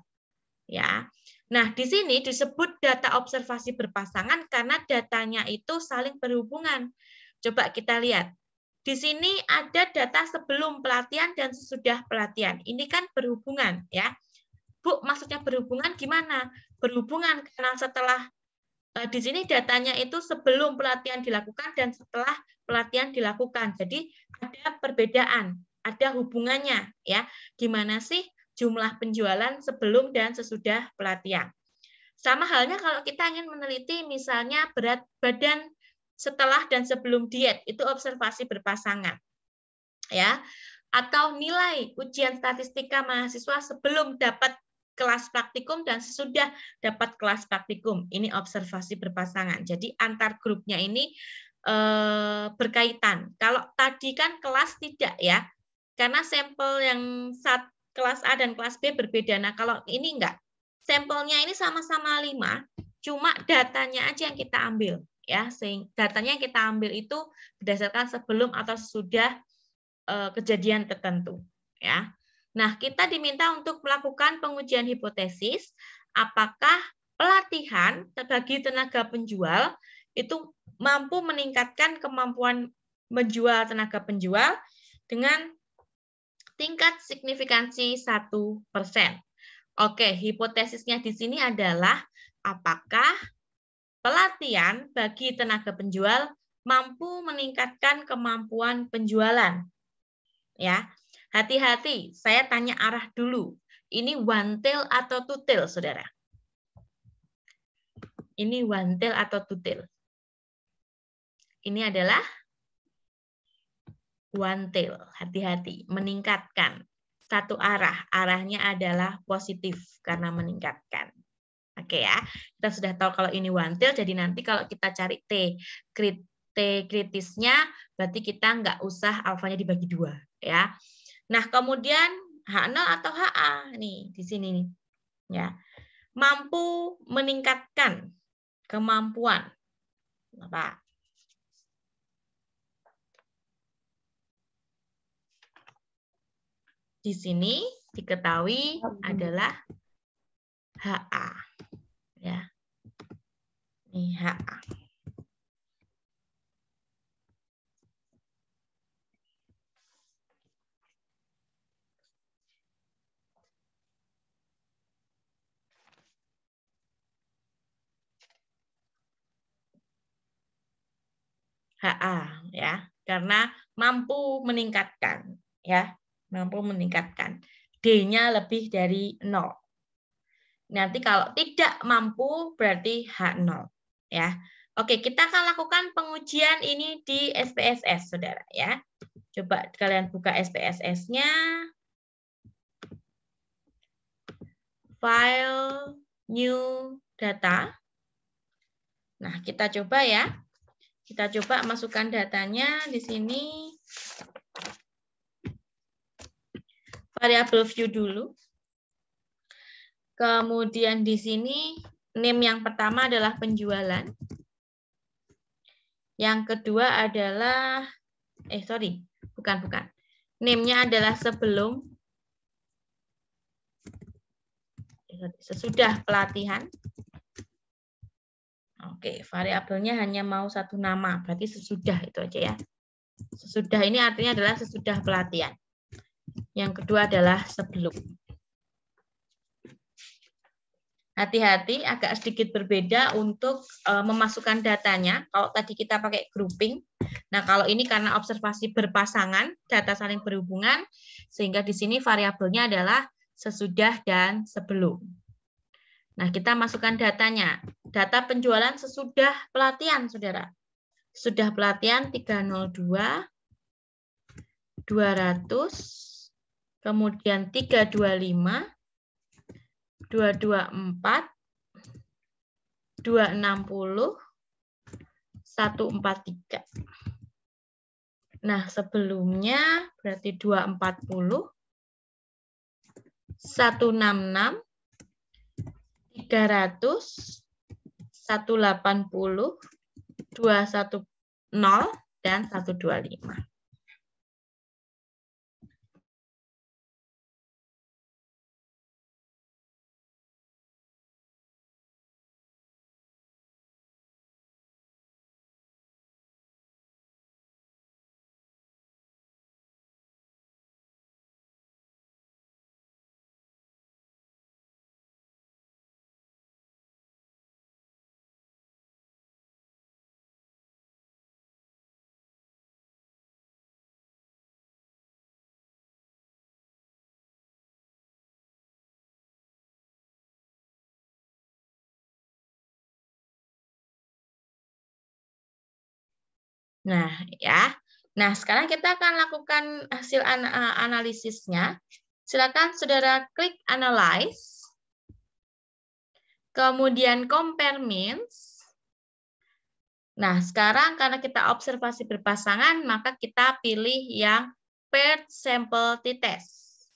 ya. Nah, di sini disebut data observasi berpasangan karena datanya itu saling berhubungan. Coba kita lihat. Di sini ada data sebelum pelatihan dan sesudah pelatihan. Ini kan berhubungan ya. Bu, maksudnya berhubungan gimana? Berhubungan karena setelah di sini datanya itu sebelum pelatihan dilakukan dan setelah pelatihan dilakukan. Jadi ada perbedaan, ada hubungannya ya. Gimana sih jumlah penjualan sebelum dan sesudah pelatihan? Sama halnya kalau kita ingin meneliti misalnya berat badan setelah dan sebelum diet, itu observasi berpasangan. Ya. Atau nilai ujian statistika mahasiswa sebelum dapat kelas praktikum dan sesudah dapat kelas praktikum. Ini observasi berpasangan. Jadi antar grupnya ini berkaitan. Kalau tadi kan kelas tidak ya. Karena sampel yang kelas A dan kelas B berbeda. Nah, kalau ini enggak. Sampelnya ini sama-sama 5, cuma datanya aja yang kita ambil ya. Datanya yang kita ambil itu berdasarkan sebelum atau sesudah kejadian tertentu ya. Nah, kita diminta untuk melakukan pengujian hipotesis apakah pelatihan bagi tenaga penjual itu mampu meningkatkan kemampuan menjual tenaga penjual dengan tingkat signifikansi 1%. Oke, hipotesisnya di sini adalah apakah pelatihan bagi tenaga penjual mampu meningkatkan kemampuan penjualan. Ya, hati-hati, saya tanya arah dulu. Ini one tail atau two tail, saudara? Ini one tail atau two tail? Ini adalah one tail, hati-hati, meningkatkan. Satu arah, arahnya adalah positif karena meningkatkan. Oke ya, kita sudah tahu kalau ini one tail, jadi nanti kalau kita cari T kritisnya, berarti kita nggak usah alfanya dibagi 2 ya. Nah, kemudian H0 atau HA nih di sini nih. Ya. Mampu meningkatkan kemampuan apa? Di sini diketahui adalah HA. Ya. Ini HA. HA ya, karena mampu meningkatkan ya, mampu meningkatkan. D-nya lebih dari 0. Nanti kalau tidak mampu berarti H0 ya. Oke, kita akan lakukan pengujian ini di SPSS Saudara ya. Coba kalian buka SPSS-nya. File new data. Nah, kita coba ya. Kita coba masukkan datanya di sini. Variabel view dulu. Kemudian di sini name yang pertama adalah penjualan. Yang kedua adalah bukan. Name-nya adalah sebelum sesudah pelatihan. Oke, variabelnya hanya mau satu nama, berarti sesudah itu aja ya. Sesudah ini artinya adalah sesudah pelatihan. Yang kedua adalah sebelum. Hati-hati, agak sedikit berbeda untuk memasukkan datanya. Kalau tadi kita pakai grouping, nah kalau ini karena observasi berpasangan, data saling berhubungan, sehingga di sini variabelnya adalah sesudah dan sebelum. Nah, kita masukkan datanya. Data penjualan sesudah pelatihan, Saudara. Sudah pelatihan 302, 200, kemudian 325, 224, 260, 143. Nah, sebelumnya berarti 240, 166, 300, 180, 210, dan 125. Nah, ya. Nah, sekarang kita akan lakukan hasil analisisnya. Silakan Saudara klik Analyze. Kemudian Compare Means. Nah, sekarang karena kita observasi berpasangan, maka kita pilih yang Paired Sample T-Test.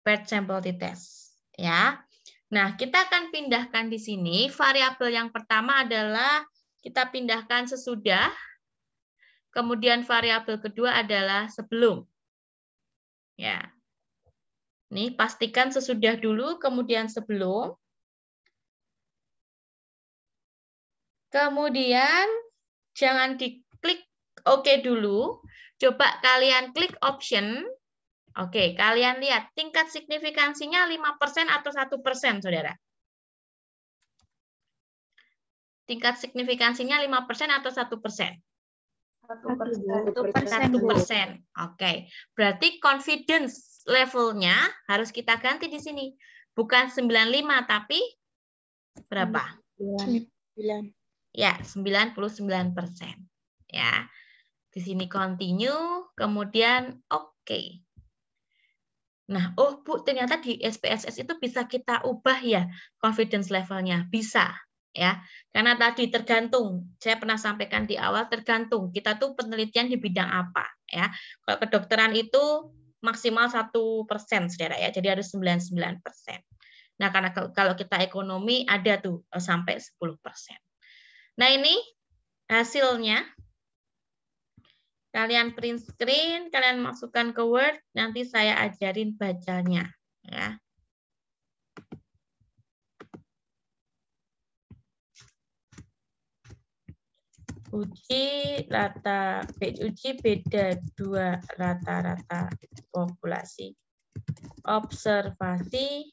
Paired Sample T-Test. Ya. Nah, kita akan pindahkan di sini. Variabel yang pertama adalah kita pindahkan sesudah, kemudian variabel kedua adalah sebelum. Ya. Nih, pastikan sesudah dulu, kemudian sebelum. Kemudian, jangan diklik OK dulu. Coba kalian klik Option. Oke, kalian lihat tingkat signifikansinya 5% atau 1%, Saudara. Tingkat signifikansinya 5% atau 1%? 1%. Oke. Berarti confidence levelnya harus kita ganti di sini. Bukan 95, tapi berapa? 9. Ya, 99%. Ya. Di sini continue, kemudian oke. Nah, oh Bu, ternyata di SPSS itu bisa kita ubah ya confidence levelnya. Bisa. Ya, karena tadi tergantung, saya pernah sampaikan di awal, tergantung kita tuh penelitian di bidang apa ya. Kalau kedokteran itu maksimal 1%, Saudara ya, jadi harus 99%. Nah, karena kalau kita ekonomi ada tuh sampai 10%. Nah, ini hasilnya. Kalian print screen, kalian masukkan ke Word, nanti saya ajarin bacanya ya. Uji beda dua rata-rata populasi. Observasi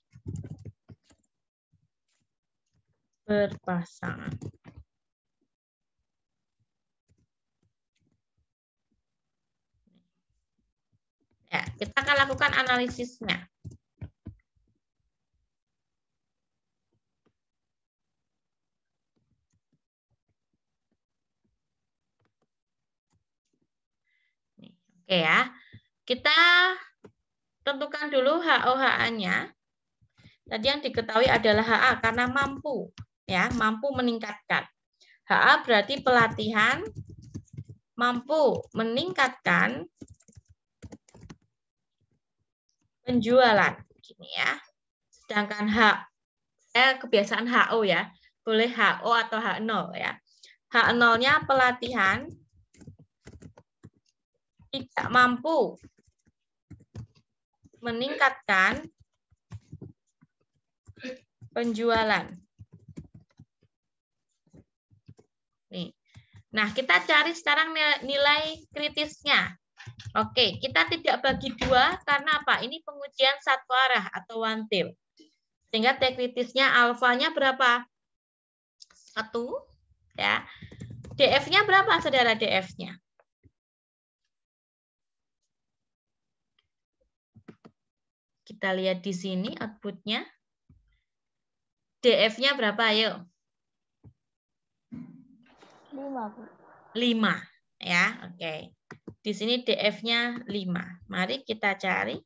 berpasangan. Ya, kita akan lakukan analisisnya. Oke ya, kita tentukan dulu HO-HA-nya. Tadi yang diketahui adalah HA karena mampu, ya, mampu meningkatkan. HA berarti pelatihan, mampu meningkatkan penjualan, gini ya. Sedangkan kebiasaan HO ya, boleh HO atau H0 ya. H0-nya pelatihan, tidak mampu meningkatkan penjualan. Nih. Nah, kita cari sekarang nilai kritisnya. Oke, kita tidak bagi dua karena apa? Ini pengujian satu arah atau one tail. Sehingga T kritisnya alfanya berapa? 1 ya. DF-nya berapa, Saudara, DF-nya? Kita lihat di sini output-nya. DF-nya berapa, ayo? 5, Bu. 5 ya, oke. Di sini DF-nya 5. Mari kita cari.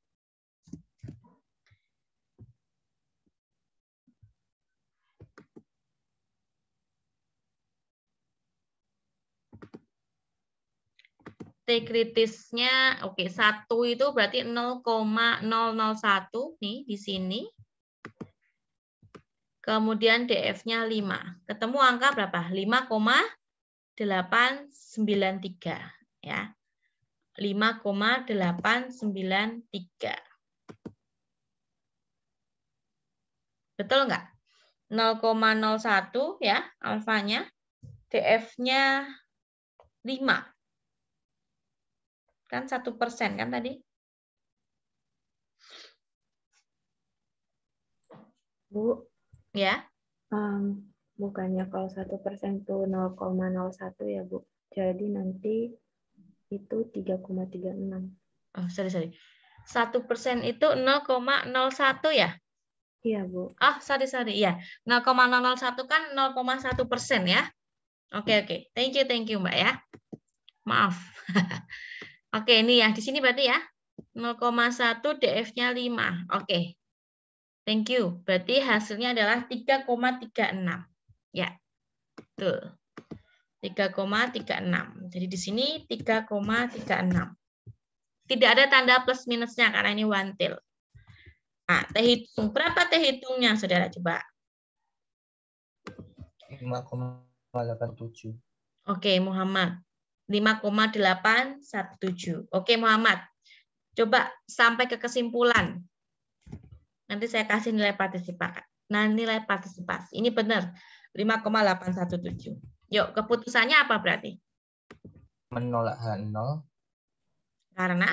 T kritisnya, oke, 1 itu berarti 0,001 nih di sini. Kemudian DF-nya 5. Ketemu angka berapa? 5,893 ya. 5,893. Betul nggak? 0,01 ya alfanya. DF-nya 5. Kan 1% kan tadi? Bu, Ya. bukannya kalau 1% itu 0,01 ya, Bu. Jadi nanti itu 3,36. Oh, sorry. 1% itu 0,01 ya? Iya, Bu. Oh, sorry. Iya. 0,001 kan 0,1% ya? Oke. Thank you, Mbak ya. Maaf. Oke, ini ya. Di sini berarti ya. 0,1 DF-nya 5. Oke. Thank you. Berarti hasilnya adalah 3,36. Ya. Betul. 3,36. Jadi di sini 3,36. Tidak ada tanda plus minusnya karena ini one tail. Nah, T hitung. Berapa T hitungnya, Saudara? Coba. 5,87. Oke, Muhammad. 5,817. Oke, Muhammad. Coba sampai ke kesimpulan. Nanti saya kasih nilai partisipasi. Nah, nilai partisipasi. Ini benar. 5,817. Yuk, keputusannya apa berarti? Menolak H0. Karena?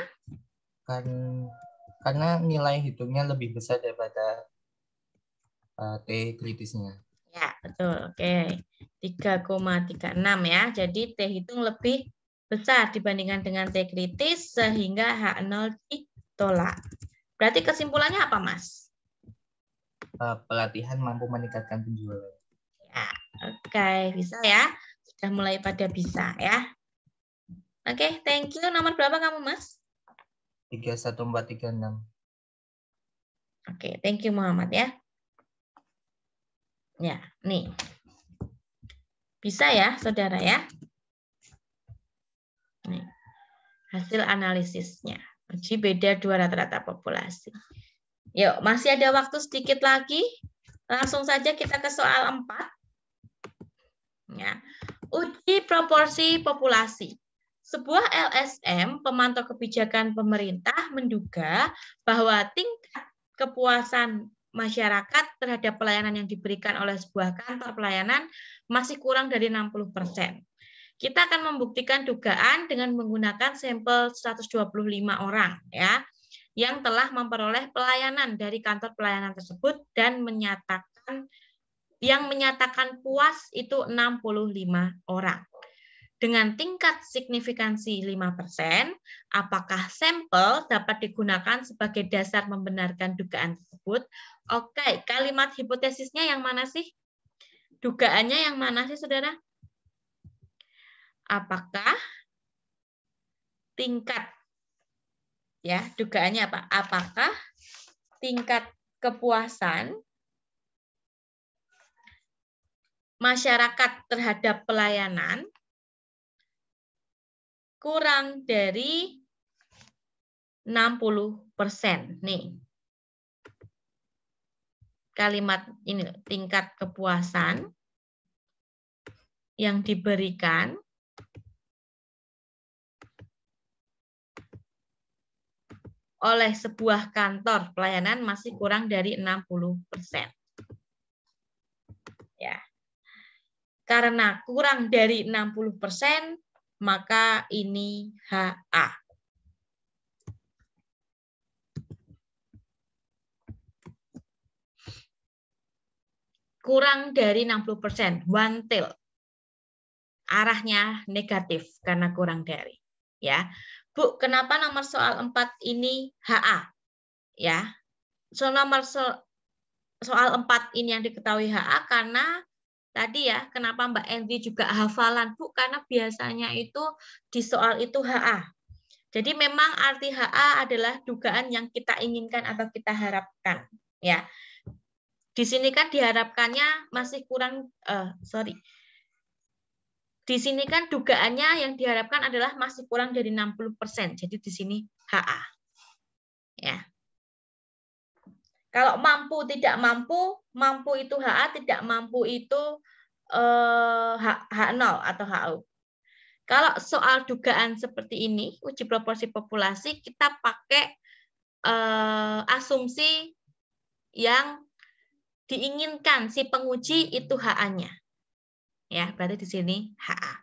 Karena nilai hitungnya lebih besar daripada T kritisnya. Ya, betul. Oke. 3,36 ya. Jadi T hitung lebih besar dibandingkan dengan T kritis sehingga H0 ditolak. Berarti kesimpulannya apa, Mas? Pelatihan mampu meningkatkan penjualan. Ya, oke. Bisa ya. Sudah mulai pada bisa ya. Oke, thank you. Nomor berapa kamu, Mas? 31436. Oke, thank you Muhammad ya. Ya, nih. Bisa ya, Saudara ya. Nih. Hasil analisisnya. Uji beda dua rata-rata populasi. Yuk, masih ada waktu sedikit lagi. Langsung saja kita ke soal 4. Ya. Uji proporsi populasi. Sebuah LSM, pemantau kebijakan pemerintah, menduga bahwa tingkat kepuasan masyarakat terhadap pelayanan yang diberikan oleh sebuah kantor pelayanan masih kurang dari 60%. Kita akan membuktikan dugaan dengan menggunakan sampel 125 orang ya, yang telah memperoleh pelayanan dari kantor pelayanan tersebut dan menyatakan puas itu 65 orang. Dengan tingkat signifikansi 5%, apakah sampel dapat digunakan sebagai dasar membenarkan dugaan tersebut? Oke, kalimat hipotesisnya yang mana sih? Dugaannya yang mana sih, saudara? Apakah tingkat, ya, dugaannya apa? Apakah tingkat kepuasan masyarakat terhadap pelayanan kurang dari 60%. Nih. Kalimat ini, tingkat kepuasan yang diberikan oleh sebuah kantor pelayanan masih kurang dari 60%. Ya. Karena kurang dari 60%, maka ini HA. Kurang dari 60%, one tail. Arahnya negatif karena kurang dari. Ya, Bu, kenapa nomor soal 4 ini HA? Ya, soal 4 ini yang diketahui HA karena tadi ya, kenapa Mbak Endri juga hafalan, Bu? Karena biasanya itu di soal itu HA. Jadi memang arti HA adalah dugaan yang kita inginkan atau kita harapkan. Ya, di sini kan diharapkannya masih kurang, di sini kan dugaannya yang diharapkan adalah masih kurang dari 60%. Jadi di sini HA. Ya. Kalau mampu tidak mampu, mampu itu HA, tidak mampu itu H0 atau HU. Kalau soal dugaan seperti ini, uji proporsi populasi, kita pakai asumsi yang diinginkan si penguji itu HA-nya. Ya, berarti di sini HA.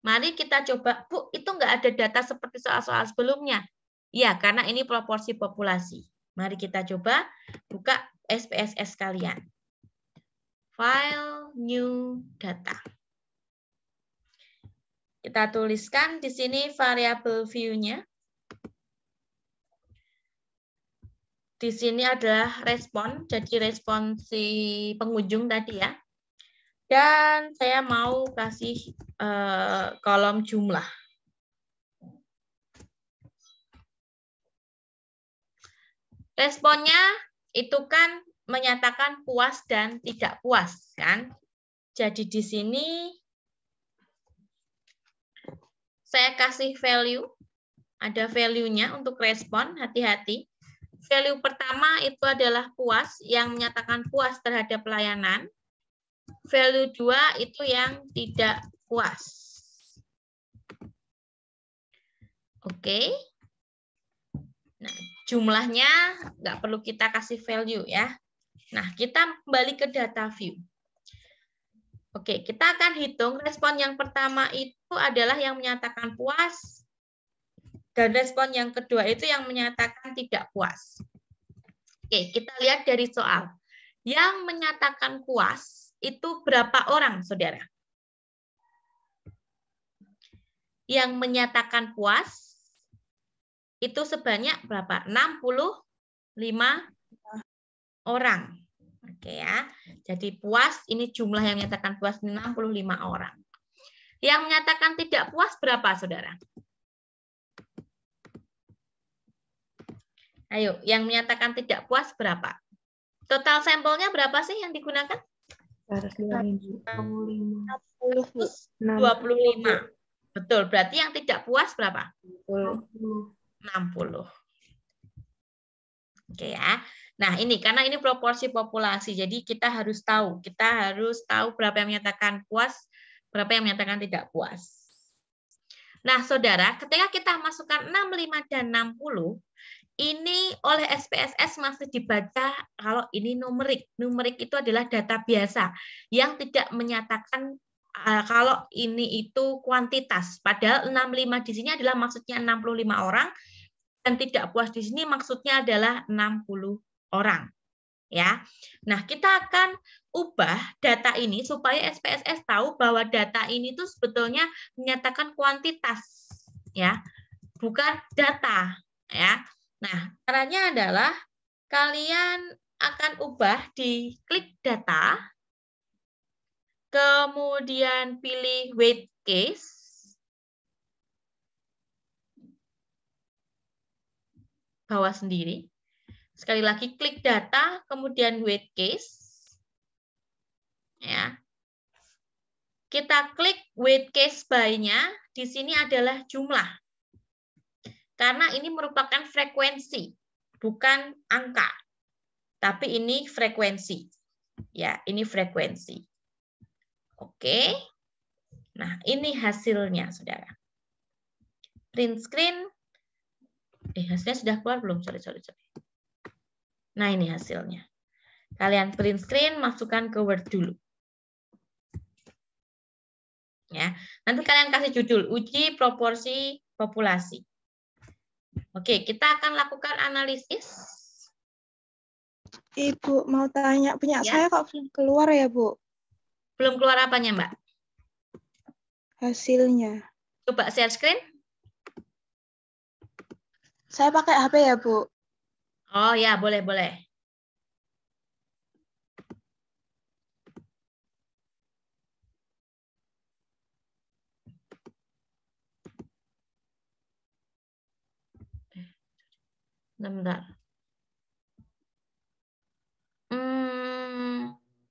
Mari kita coba, Bu, itu nggak ada data seperti soal-soal sebelumnya. Ya, karena ini proporsi populasi. Mari kita coba buka SPSS kalian. File, new data. Kita tuliskan di sini variabel view-nya. Di sini adalah respon, jadi respon si pengunjung tadi ya. Dan saya mau kasih kolom jumlah. Responnya itu kan menyatakan puas dan tidak puas, kan? Jadi di sini saya kasih value, ada value-nya untuk respon, hati-hati. Value pertama itu adalah puas, yang menyatakan puas terhadap pelayanan. Value 2 itu yang tidak puas. Oke. Nah, jumlahnya nggak perlu kita kasih value ya. Nah, kita kembali ke data view. Oke, kita akan hitung respon yang pertama itu adalah yang menyatakan puas. Dan respon yang kedua itu yang menyatakan tidak puas. Oke, kita lihat dari soal. Yang menyatakan puas itu berapa orang, saudara? Yang menyatakan puas itu sebanyak berapa? 65 orang. Oke ya. Jadi puas, ini jumlah yang menyatakan puas 65 orang. Yang menyatakan tidak puas berapa, saudara? Ayo, yang menyatakan tidak puas berapa? Total sampelnya berapa sih yang digunakan? 125. 25. Betul, berarti yang tidak puas berapa? 60. Oke ya. Nah, ini karena ini proporsi populasi, jadi kita harus tahu berapa yang menyatakan puas, berapa yang menyatakan tidak puas. Nah, saudara, ketika kita masukkan 65 dan 60, ini oleh SPSS masih dibaca kalau ini numerik. Numerik itu adalah data biasa yang tidak menyatakan Kalau ini itu kuantitas, padahal 65 di sini adalah maksudnya 65 orang, dan tidak puas di sini maksudnya adalah 60 orang. Ya, nah kita akan ubah data ini supaya SPSS tahu bahwa data ini tuh sebetulnya menyatakan kuantitas, ya, bukan data, ya. Nah, caranya adalah kalian akan ubah di klik data, kemudian pilih weight case, bawah sendiri. Sekali lagi klik data, kemudian weight case. Ya. Kita klik weight case by-nya, di sini adalah jumlah. Karena ini merupakan frekuensi, bukan angka. Tapi ini frekuensi. Ya, ini frekuensi. Oke. Nah, ini hasilnya, Saudara. Print screen. Hasilnya sudah keluar belum? Sorry. Nah, ini hasilnya. Kalian print screen, masukkan ke Word dulu. Ya, nanti kalian kasih judul uji proporsi populasi. Oke, kita akan lakukan analisis. Ibu mau tanya, punya Ya. saya kok belum keluar ya, Bu? Belum keluar apanya, Mbak? Hasilnya. Coba share screen. Saya pakai HP ya, Bu? Oh ya, boleh. Bentar.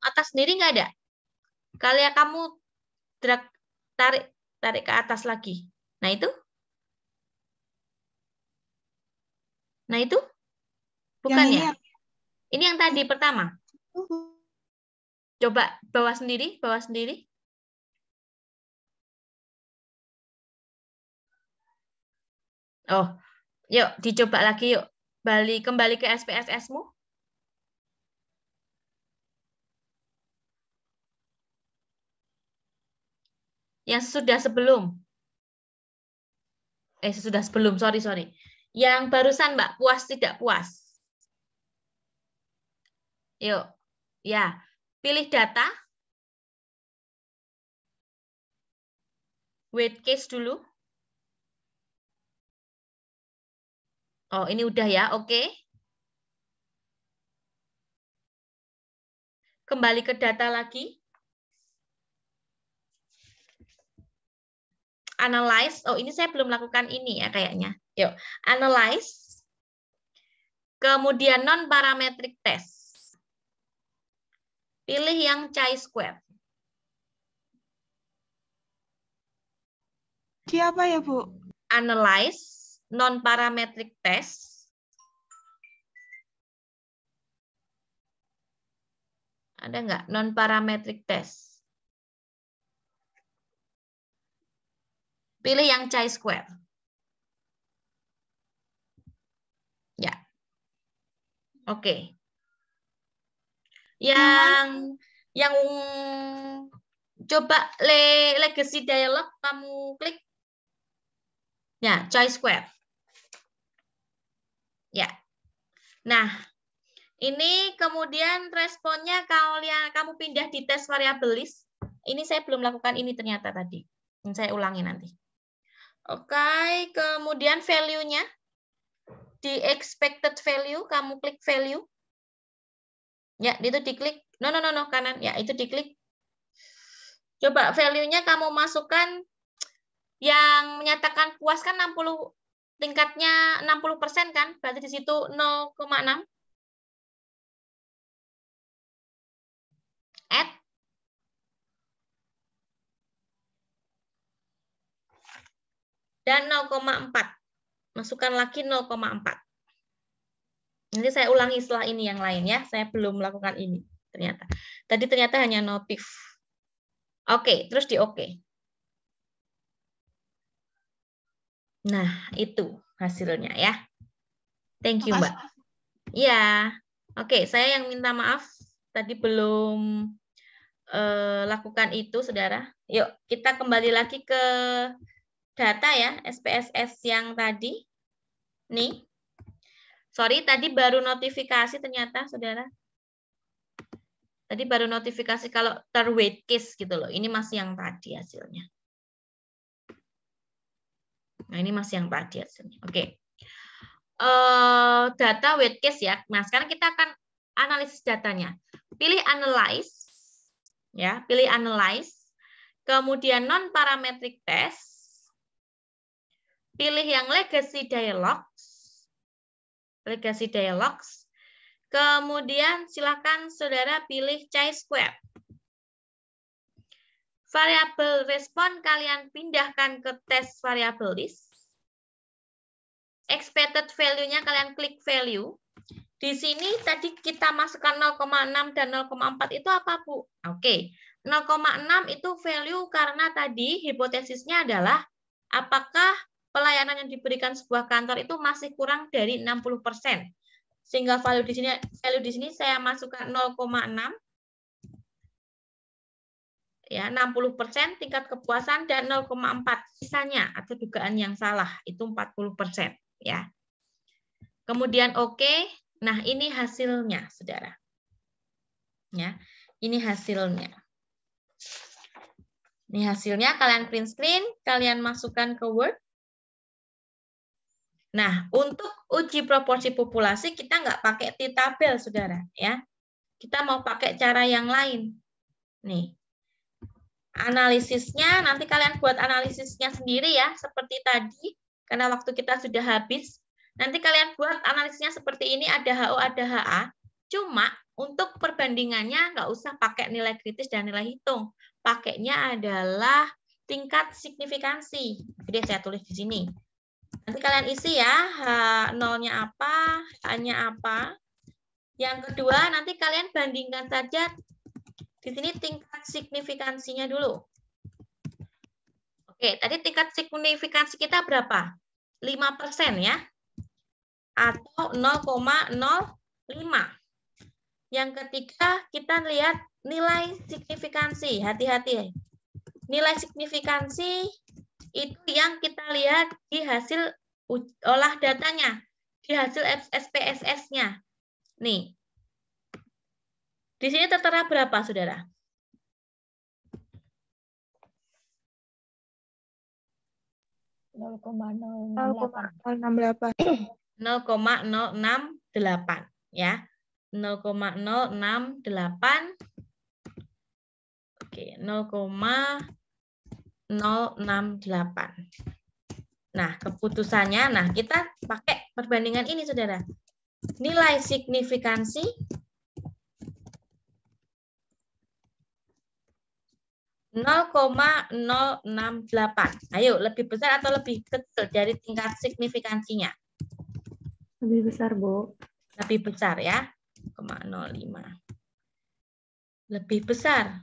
Atas sendiri nggak ada? Kalian kamu tarik ke atas lagi. Nah itu? Bukan Yang ini ya? Ini yang tadi pertama. Coba bawah sendiri. Oh, yuk dicoba lagi yuk. Kembali ke SPSS-mu. Yang sudah sebelum. Sesudah sebelum, sorry. Yang barusan, Mbak, puas tidak puas. Yuk, ya. Pilih data. Weight case dulu. Oh, ini udah ya, oke. Kembali ke data lagi. Analyze. Oh, ini saya belum lakukan ini ya kayaknya. Yuk, analyze. Kemudian non-parametric test. Pilih yang chi-square. Siapa ya, Bu? Analyze non-parametric test. Ada nggak non-parametric test? Pilih yang chi-square. Ya. Oke. Yang coba legacy dialog kamu klik. Ya, chi-square. Ya. Nah, ini kemudian responnya kamu pindah di tes variable list. Ini saya belum lakukan ini ternyata tadi. Ini saya ulangi nanti. Oke, kemudian value-nya di expected value, kamu klik value. Ya, itu diklik. No, kanan. Ya, itu diklik. Coba value-nya kamu masukkan yang menyatakan puas kan 60, tingkatnya 60% kan? Berarti di situ 0,6. Add. Dan 0,4. Masukkan lagi 0,4. Nanti saya ulangi setelah ini yang lain ya. Saya belum melakukan ini ternyata. Tadi ternyata hanya notif. Oke, terus di oke. Nah, itu hasilnya ya. Thank you, Mbak. Iya. Oke, saya yang minta maaf tadi belum lakukan itu, saudara. Yuk, kita kembali lagi ke data ya, SPSS yang tadi. Nih. Sorry, tadi baru notifikasi ternyata, saudara. Tadi baru notifikasi kalau terweight case gitu loh. Ini masih yang tadi hasilnya. Nah, ini masih yang tadi hasilnya. Oke. Data weight case ya. Nah, sekarang kita akan analisis datanya. Pilih analyze. Ya, pilih analyze. Kemudian non-parametric test. Pilih yang legacy dialogues. Legacy dialogues. Kemudian silakan saudara pilih chi-square. Variabel respon kalian pindahkan ke tes variable list. Expected value-nya kalian klik value. Di sini tadi kita masukkan 0,6 dan 0,4 itu apa, Bu? Oke. 0,6 itu value karena tadi hipotesisnya adalah apakah pelayanan yang diberikan sebuah kantor itu masih kurang dari 60%. Sehingga value di sini saya masukkan 0,6. Ya, 60% tingkat kepuasan dan 0,4 sisanya atau dugaan yang salah itu 40%, ya. Kemudian oke. Nah, ini hasilnya, Saudara. Ya. Ini hasilnya. Ini hasilnya kalian print screen, kalian masukkan ke Word. Nah, untuk uji proporsi populasi kita nggak pakai T-tabel, saudara. Ya, kita mau pakai cara yang lain. Nih, analisisnya nanti kalian buat analisisnya sendiri ya, seperti tadi. Karena waktu kita sudah habis. Nanti kalian buat analisisnya seperti ini, ada HO, ada HA. Cuma untuk perbandingannya nggak usah pakai nilai kritis dan nilai hitung. Pakainya adalah tingkat signifikansi. Jadi saya tulis di sini. Nanti kalian isi ya, H0-nya apa, H-nya apa. Yang kedua, nanti kalian bandingkan saja di sini tingkat signifikansinya dulu. Oke, tadi tingkat signifikansi kita berapa? 5% ya. Atau 0,05. Yang ketiga, kita lihat nilai signifikansi. Hati-hati. Nilai signifikansi itu yang kita lihat di hasil olah datanya, di hasil SPSS-nya. Nih. Di sini tertera berapa, Saudara? .068. 0,068 ya. 0,068. Oke, 0,068. Nah, keputusannya, nah kita pakai perbandingan ini, Saudara. Nilai signifikansi .068. Ayo, lebih besar atau lebih kecil dari tingkat signifikansinya? Lebih besar, Bu. Lebih besar ya. 0,05. Lebih besar.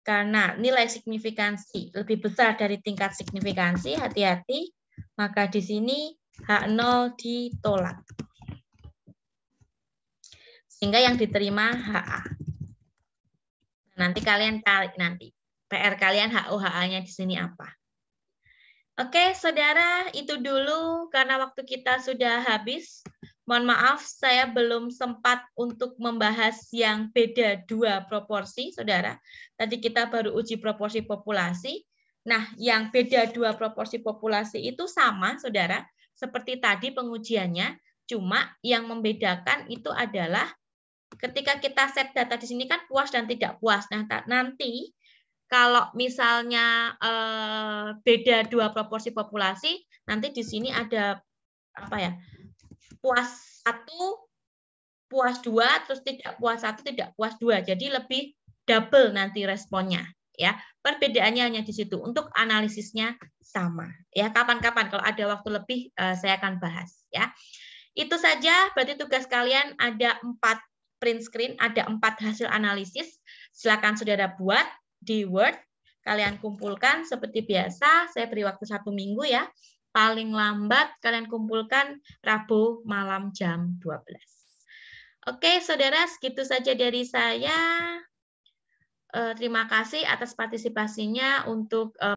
Karena nilai signifikansi lebih besar dari tingkat signifikansi, hati-hati, maka di sini H0 ditolak. Sehingga yang diterima HA. Nanti kalian tarik nanti. PR kalian HO-HA-nya di sini apa? Oke, Saudara, itu dulu karena waktu kita sudah habis. Mohon maaf, saya belum sempat untuk membahas yang beda dua proporsi, Saudara. Tadi kita baru uji proporsi populasi. Nah, yang beda dua proporsi populasi itu sama, Saudara, seperti tadi pengujiannya. Cuma yang membedakan itu adalah ketika kita set data di sini kan puas dan tidak puas. Nah, nanti kalau misalnya beda dua proporsi populasi, nanti di sini ada apa ya? Puas 1, puas 2, terus tidak puas 1, tidak puas 2. Jadi lebih double nanti responnya, ya. Perbedaannya hanya di situ. Untuk analisisnya sama, ya. Kapan-kapan kalau ada waktu lebih saya akan bahas, ya. Itu saja. Berarti tugas kalian ada 4 print screen, ada 4 hasil analisis. Silakan Saudara buat di Word. Kalian kumpulkan seperti biasa. Saya beri waktu 1 minggu ya. Paling lambat kalian kumpulkan Rabu malam jam 12. Oke, Saudara, segitu saja dari saya. terima kasih atas partisipasinya untuk